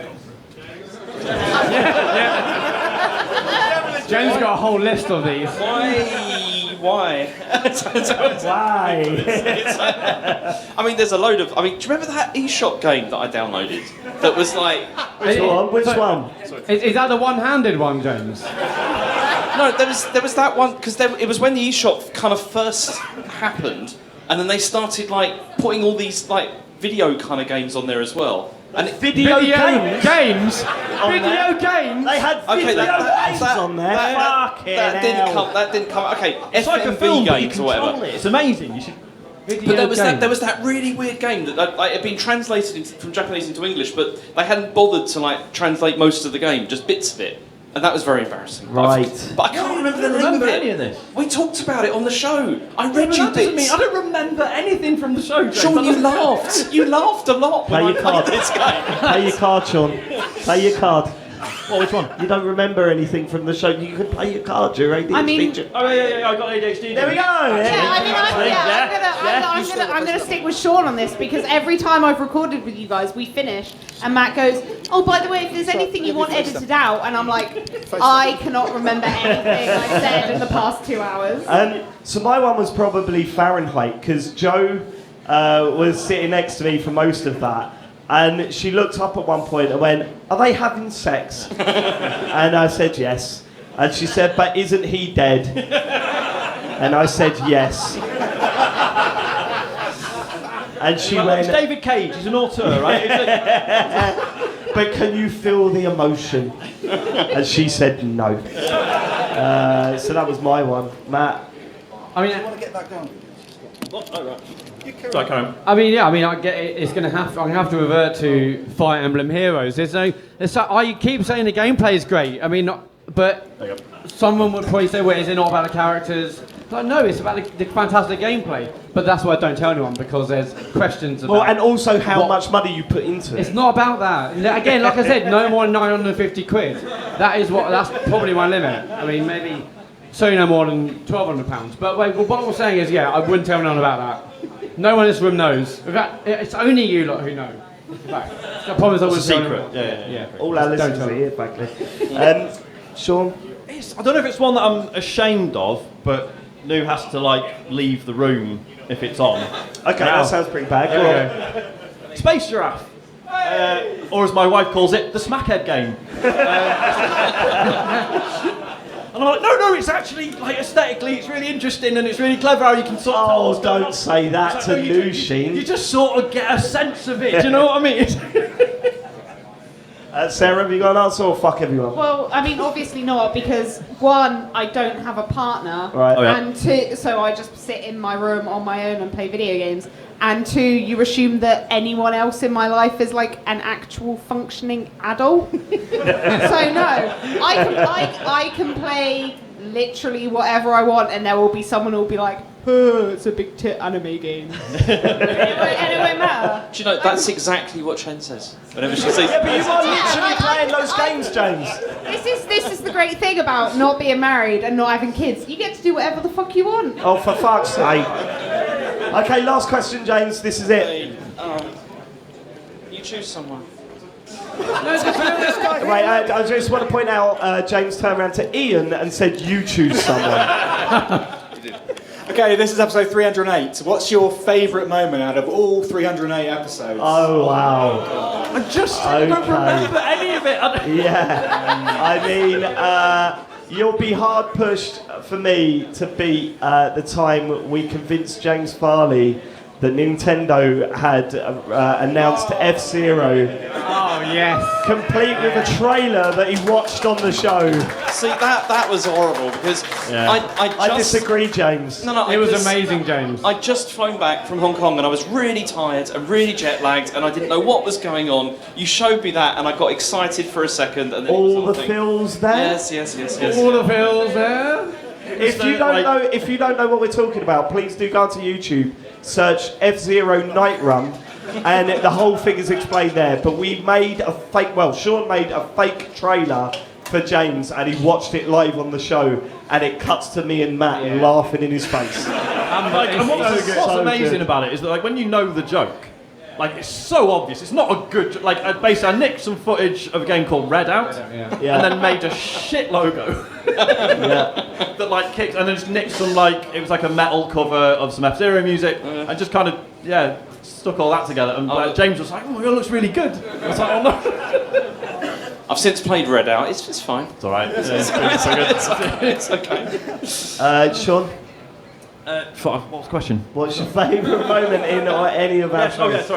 Jen's got a whole list of these. Why? Why? I mean, there's a load of. I mean, do you remember that eShop game that I downloaded? That was like. Which one? Is that the one-handed one, James? No, there was that one because it was when the eShop kind of first happened, and then they started like putting all these like video kind of games on there as well. And Video games? Games? They had video games on there. That didn't come. Okay, It's like a FMV film, but you games or whatever. control it. It's amazing. You should. But there was that really weird game that like, had been translated from Japanese into English, but they hadn't bothered to like translate most of the game, just bits of it, and that was very embarrassing. Right. But I can't remember the name of it. Any of this? We talked about it on the show. I read you bits. I don't remember anything from the show, James. Sean, you laughed. You laughed a lot when Play I your card. played this game. Play your card, Sean. Play your card. What, which one? You don't remember anything from the show. You can play your card, your ADHD. I mean- Oh, yeah, I got ADHD. There we go. I'm gonna stick with Sean on this because every time I've recorded with you guys, we finish and Matt goes, "Oh, by the way, if there's anything you want edited out," and I'm like, I cannot remember anything I've said in the past 2 hours. So my one was probably Fahrenheit because Joe was sitting next to me for most of that. And she looked up at one point and went, "Are they having sex?" And I said yes. And she said, "But isn't he dead?" And I said yes. And she went, It's David Cage, he's an auteur, right? "But can you feel the emotion?" And she said no. So that was my one. Matt? I mean, I want to get that going. I get it. It's gonna have. I'm gonna have to revert to Fire Emblem Heroes. I keep saying the gameplay is great. I mean, but someone would probably say, "Well, is it not about the characters?" Like, no, it's about the fantastic gameplay. But that's why I don't tell anyone because there's questions about. Well, and also how much money you put into it. It's not about that. Again, like I said, no more than 950 quid. That's probably my limit. I mean, maybe. So no more than £1,200. But wait, what I'm saying is, I wouldn't tell anyone about that. No one in this room knows. In fact, it's only you lot who know. In fact, I promise I wouldn't tell anyone. Yeah. All our listeners are here, frankly. Sean? I don't know if it's one that I'm ashamed of, but Lou has to leave the room if it's on. Okay, that sounds pretty bad. Go on. Space Giraffe. Or as my wife calls it, the Smackhead game. And I'm like, no, it's actually, aesthetically, it's really interesting and it's really clever how you can sort of... Oh, don't say that to Lucian. You just sort of get a sense of it, do you know what I mean? Sarah, have you got an answer or fuck everyone? Well, I mean, obviously not, because one, I don't have a partner, Right. Oh, yeah. and two, so I just sit in my room on my own and play video games. And two, you assume that anyone else in my life is like an actual functioning adult. So no, I can play literally whatever I want, and there will be someone who will be like, "Oh, it's a big tit anime game," and it won't matter. Do you know, that's exactly what Chen says. Whenever she says... Yeah, but you are literally playing those games, James. This is the great thing about not being married and not having kids. You get to do whatever the fuck you want. Oh, for fuck's sake. Okay, last question, James. This is it. You choose someone. Right, I just want to point out, James turned around to Ian and said, "You choose someone." Okay, this is episode 308. What's your favourite moment out of all 308 episodes? Oh, wow. I don't remember any of it. Yeah. I mean, you'll be hard pushed for me to beat the time we convinced James Farley that Nintendo had announced F-Zero. Oh, yes. Complete with a trailer that he watched on the show. See, that was horrible because I disagree, James. No, It was amazing, James. I'd just flown back from Hong Kong and I was really tired and really jet lagged and I didn't know what was going on. You showed me that and I got excited for a second and then all the fills there. Yes. All the fills there. If you don't know what we're talking about, please do go onto YouTube, search F-Zero Night Run, and the whole thing is explained there. But we made a fake. Well, Sean made a fake trailer for James, and he watched it live on the show, and it cuts to me and Matt laughing in his face. And what's amazing about it is that like when you know the joke, like it's so obvious. It's not a good like. Basically, I nicked some footage of a game called Redout, and then made a shit logo that like kicked, and then just nicked some like it was like a metal cover of some F-Zero music, and just kind of stuck all that together. And James was like, "Oh my god, it looks really good." I was like, "Oh no." I've since played Redout. It's fine. It's all right. It's okay. Sean. What was the question? What's your favourite moment in any of our shows?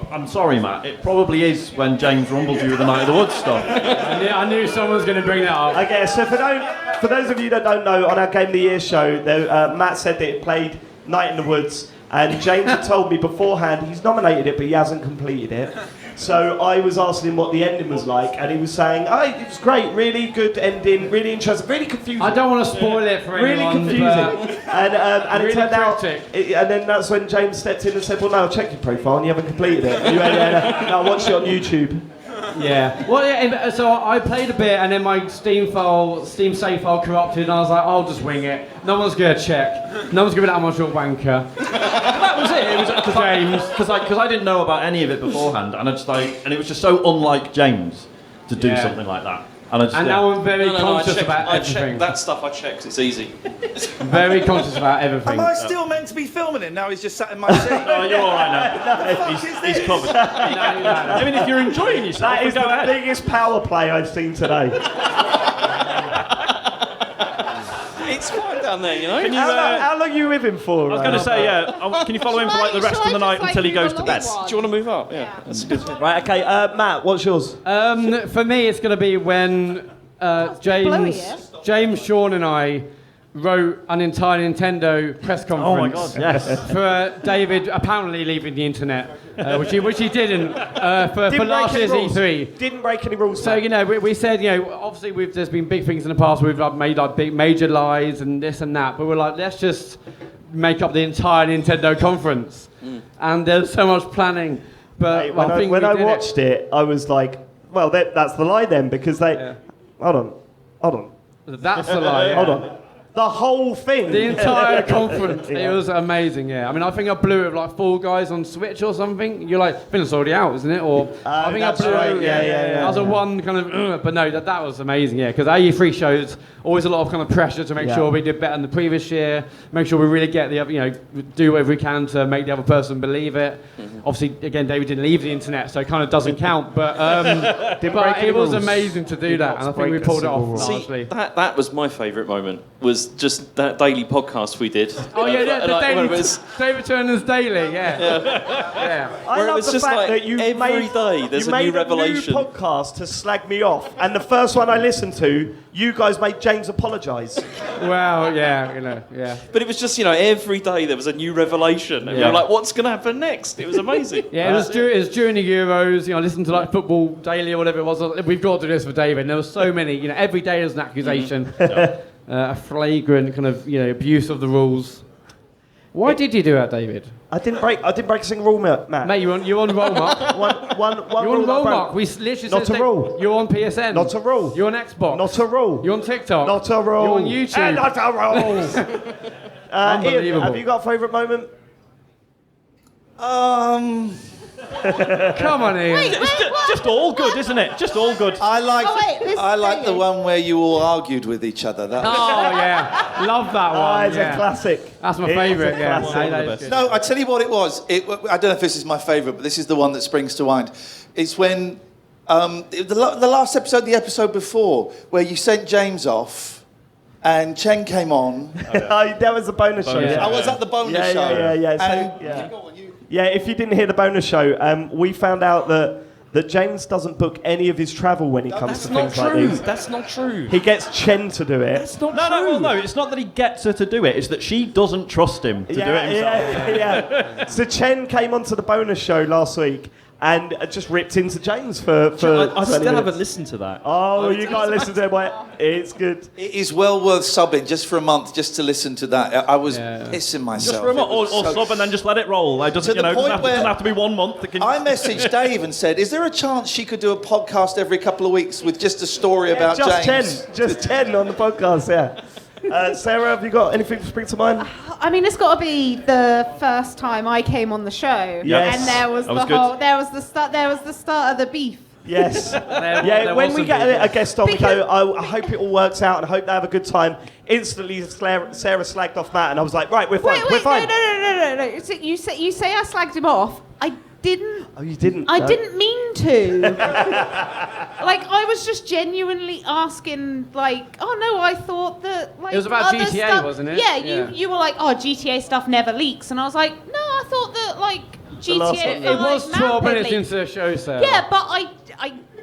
I'm sorry, Matt. It probably is when James rumbled you with the Night of the Woods stuff. I knew someone was going to bring that up. Okay, so for those of you that don't know, on our Game of the Year show, Matt said that it played Night in the Woods, and James had told me beforehand he's nominated it, but he hasn't completed it. So I was asking him what the ending was like, and he was saying, "Oh, it was great, really good ending, really interesting, really confusing." I don't want to spoil it for really anyone. Confusing, and really it turned out. cryptic. And then that's when James stepped in and said, "Well, no, I'll check your profile, and you haven't completed it." And you went, "No, I watched it on YouTube." Yeah. Well, yeah. So I played a bit, and then my Steam save file corrupted, and I was like, "I'll just wing it. No one's gonna check. No one's gonna be that much of a wanker." That was it. It was James because I didn't know about any of it beforehand, and it was just so unlike James to do something like that. And now I'm very conscious about I everything. check that stuff. I check 'cause it's easy. Very conscious about everything. Am I still meant to be filming it now? He's just sat in my seat. Oh, you're all right now. He's covered. I mean, if you're enjoying yourself, That is go the ahead. biggest power play I've seen today. It's fine down there, you know. Can you, how long are you with him for? I was going to say, can you follow him for like the rest of the night until he goes to bed? Do you want to move up? Yeah, that's good. Right, okay, Matt, what's yours? For me, it's going to be when James, Sean, and I wrote an entire Nintendo press conference. Oh my God! Yes. For David apparently leaving the internet, which he didn't for last year's E3. Didn't break any rules. So we said obviously there's been big things in the past. We've made like big major lies and this and that, but we're like let's just make up the entire Nintendo conference. And there's so much planning. But when I watched it, I was like, well, that's the lie then because they. Hold on. That's the lie. Hold on. The whole thing. The entire conference. It was amazing, yeah. I mean, I think I blew it with like Fall Guys on Switch or something. You're like, I think it's already out, isn't it? Or I think I blew it. Yeah. That was a one kind of, but no, that was amazing, yeah. Because AE3 shows always a lot of kind of pressure to make sure we did better than the previous year. Make sure we really get the other, do whatever we can to make the other person believe it. Obviously, again, David didn't leave the internet, so it kind of doesn't count. But it was amazing to do that, and I think we pulled it off largely. That was my favourite moment. Was just that daily podcast we did. Oh yeah, the daily David Turner's Daily, yeah. I love the fact that you every day there's a new revelation. New podcast to slag me off, and the first one I listened to, you guys made James apologise. Well, yeah. But it was just every day there was a new revelation, and we were like, what's going to happen next? It was amazing. Yeah, it was during the Euros. I listened to like Football Daily or whatever it was. We've got to do this for David. And there was so many. Every day there's an accusation. A flagrant kind of abuse of the rules. Why did you do that, David? I didn't break a single rule, Matt. Mate, you're on roll mark. one you're rule on roll mark. We literally not a rule. You're on PSN. Not a rule. You're on Xbox. Not a rule. You're on TikTok. Not a rule. You're on YouTube. Not a rule. Unbelievable. Ian, have you got a favourite moment? Come on, Ian. Just all good, isn't it? Just all good. I like. this I is like the brilliant. one where you all argued with each other. That Oh yeah, love that one. It's a classic. That's my It is a favourite. Yeah, classic. that is good. No, I tell you what it was. I don't know if this is my favourite, but this is the one that springs to mind. It's when the last episode, the episode before, where you sent James off. And Chen came on. That was the bonus show. I was at the bonus show. Yeah, if you didn't hear the bonus show, we found out that James doesn't book any of his travel when he comes to things like these. That's not true. He gets Chen to do it. That's not No, no, it's not that he gets her to do it. It's that she doesn't trust him to do it himself. Yeah. So Chen came onto the bonus show last week and just ripped into James for I 20 still minutes. haven't listened to that. Oh, you got to listen to it, mate. It's good. It is well worth subbing just for a month just to listen to that. I was pissing myself. Just for a month, or So- sub and then just let it roll. It doesn't, To the point doesn't have to be 1 month. It can... I messaged Dave and said, "Is there a chance she could do a podcast every couple of weeks with just a story about just James?" Just 10 on the podcast, yeah. Sarah, have you got anything to spring to mind? I mean, it's got to be the first time I came on the show, Yes. and there was That was the good. whole, there was the start of the beef. Yes. there when was we some get people. a guest on, we go, I hope it all works out and I hope they have a good time. Instantly, Sarah slagged off Matt, and I was like, right, we're fine, we're fine. No. So you say I slagged him off. I didn't. Oh, you didn't? I No. didn't mean to. Like, I was just genuinely asking, like, oh no, I thought that, like, It was about other GTA, stuff- wasn't it? Yeah, Yeah. you were like, oh, GTA stuff never leaks, and I was like, no, I thought that, like, GTA. It was 12 minutes leaked. into the show, so. Yeah, but I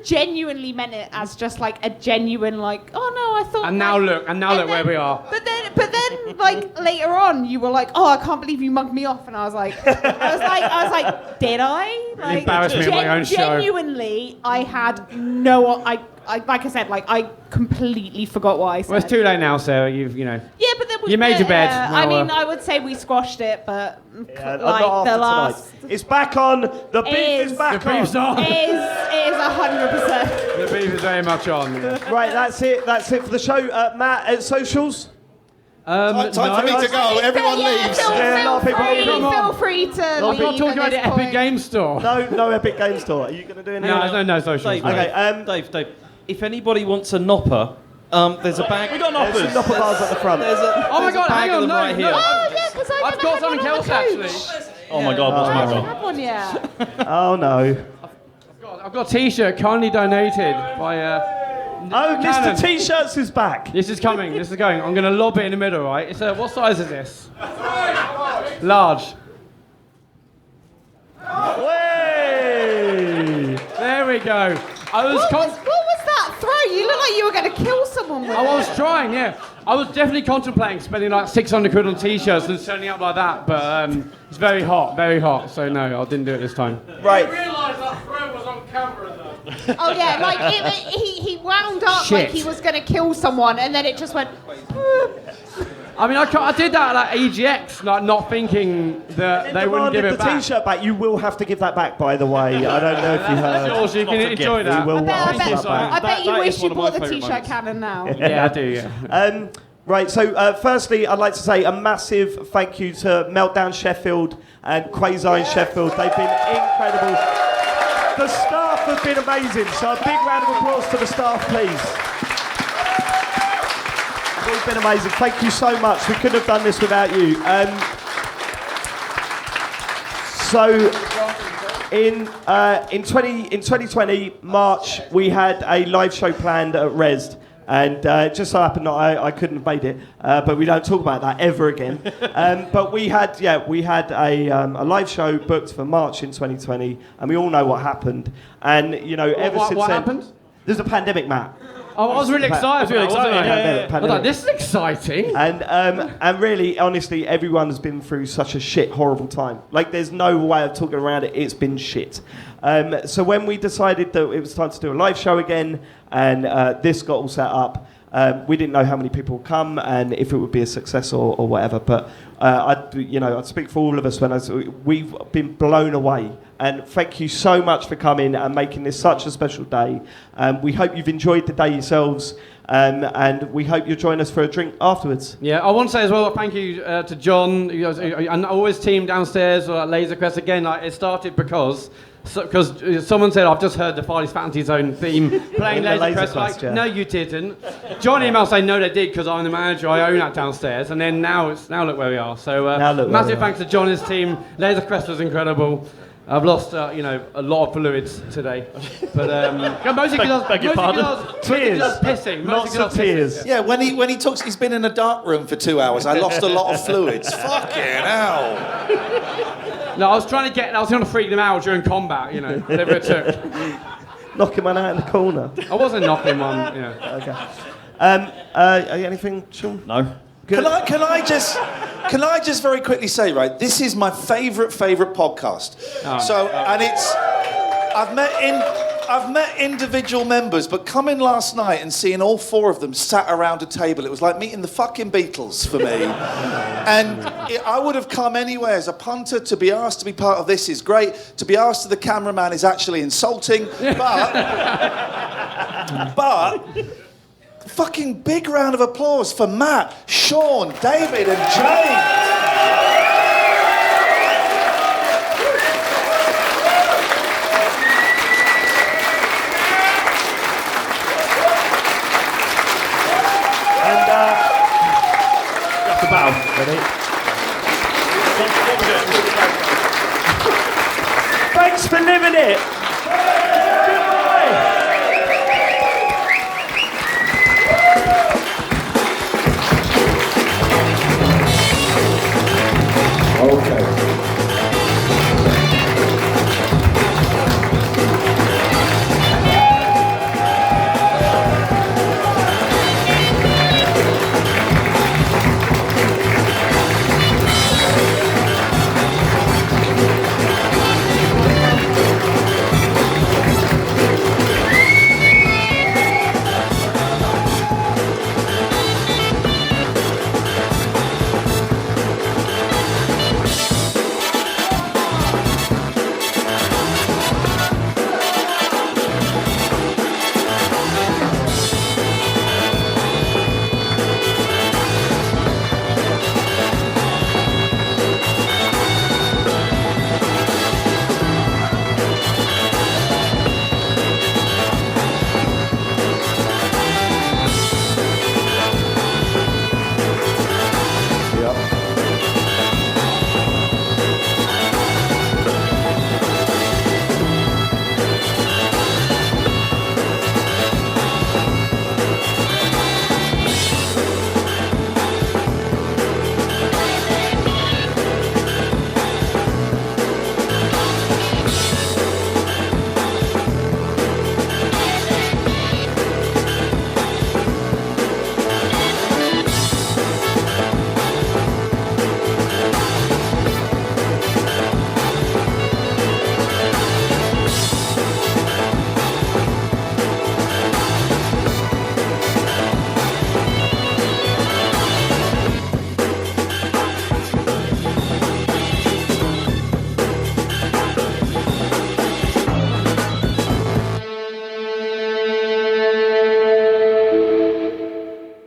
genuinely meant it as just like a genuine, like, oh no, I thought. And now look, where we are. But then, like later on, you were like, "Oh, I can't believe you mugged me off," and I was like, "Did I?" Like, embarrassed me on my own show. Genuinely, I had no. I like I said, like I completely forgot what I said. Well, it's too late now, Sarah. You've. Yeah, but then You made your bed. I Now, mean, I would say we squashed it, but Not like after the last. tonight. It's back on. The beef is back The beef's on. It is 100%. The beef is very much on. Yeah. Right, that's it for the show. Matt, socials? Time for me to go. Everyone leaves. Yeah, a lot of people leave. Feel free to I'm leave. not talking at about the this Epic point. Game Store. No Epic Game Store. Are you going to do anything? No socials. Dave, mate. Okay, Dave, if anybody wants a nopper, there's a bag. We got There's some knoppers. Nopper bars at the front. Oh my God! Hang on, no, right here. no. Oh yeah, because I've got something else actually. Oh my God, what's I my don't God? have one yet. Oh, no. I've got a T-shirt kindly donated by. Oh, Cannon. Mr. T-Shirts is back. This is coming. This is going. I'm going to lob it in the middle, right? It's what size is this? Large. Way! There we go. I was. What was that throw? You look like you were going to kill someone with I it. was trying, yeah. I was definitely contemplating spending like 600 quid on T-shirts and turning up like that, but it's very hot, so no, I didn't do it this time. Right. realised that throw was on camera though. Oh yeah, like he wound up Shit. like he was going to kill someone, and then it just went. I mean, I did that at EGX, like not thinking that they wouldn't give it the back. T-shirt back. You will have to give that back, by the way. I don't know if you heard. Sure, so you can enjoy that. We will I have to give that back. bet you That wish is you one of my bought the favourite T-shirt moments. cannon now. Yeah, I do, yeah. Right, so firstly, I'd like to say a massive thank you to Meltdown Sheffield and Quasi in Sheffield. They've been incredible. The staff have been amazing, so a big round of applause to the staff, please. It's been amazing. Thank you so much. We couldn't have done this without you. So, in 2020 March, we had a live show planned at Resd. And it just so happened that I couldn't have made it, but we don't talk about that ever again. But we had a live show booked for March in 2020, and we all know what happened. And ever since what then, happened? there's a pandemic, Matt. Oh, I was really excited. I was really excited. I was like, this is exciting. And really, honestly, everyone has been through such a shit, horrible time. Like, there's no way of talking around it. It's been shit. So when we decided that it was time to do a live show again, and this got all set up, we didn't know how many people would come and if it would be a success or whatever. But I'd speak for all of us when we've been blown away. And thank you so much for coming and making this such a special day. We hope you've enjoyed the day yourselves. and we hope you'll join us for a drink afterwards. Yeah, I want to say as well, thank you to John, and always team downstairs, or Laser Quest. Again, like, it started because someone said, I've just heard the Farley's Fantasy Zone theme playing Laser Quest. Like, no, you didn't. John emailed saying, no, they did, because I'm the manager, I own that downstairs. And then now look where we are. So massive thanks to John and his team. Laser Quest was incredible. I've lost, a lot of fluids today. But mostly because tears. Pissing. Lots of tears. Yeah, when he talks, he's been in a dark room for 2 hours. I lost a lot of fluids. Fucking hell. No, I was trying to freak them out during combat, whatever it took. Knocking one out in the corner. I wasn't knocking one, Okay. Anything, Sean? No. Can I just very quickly say, right? This is my favourite podcast. Oh. And it's I've met individual members, but coming last night and seeing all 4 of them sat around a table, it was like meeting the fucking Beatles for me. And I would have come anyway as a punter. To be asked to be part of this is great. To be asked to the cameraman is actually insulting. But fucking big round of applause for Matt, Sean, David, and James. Ready? Thanks for living it.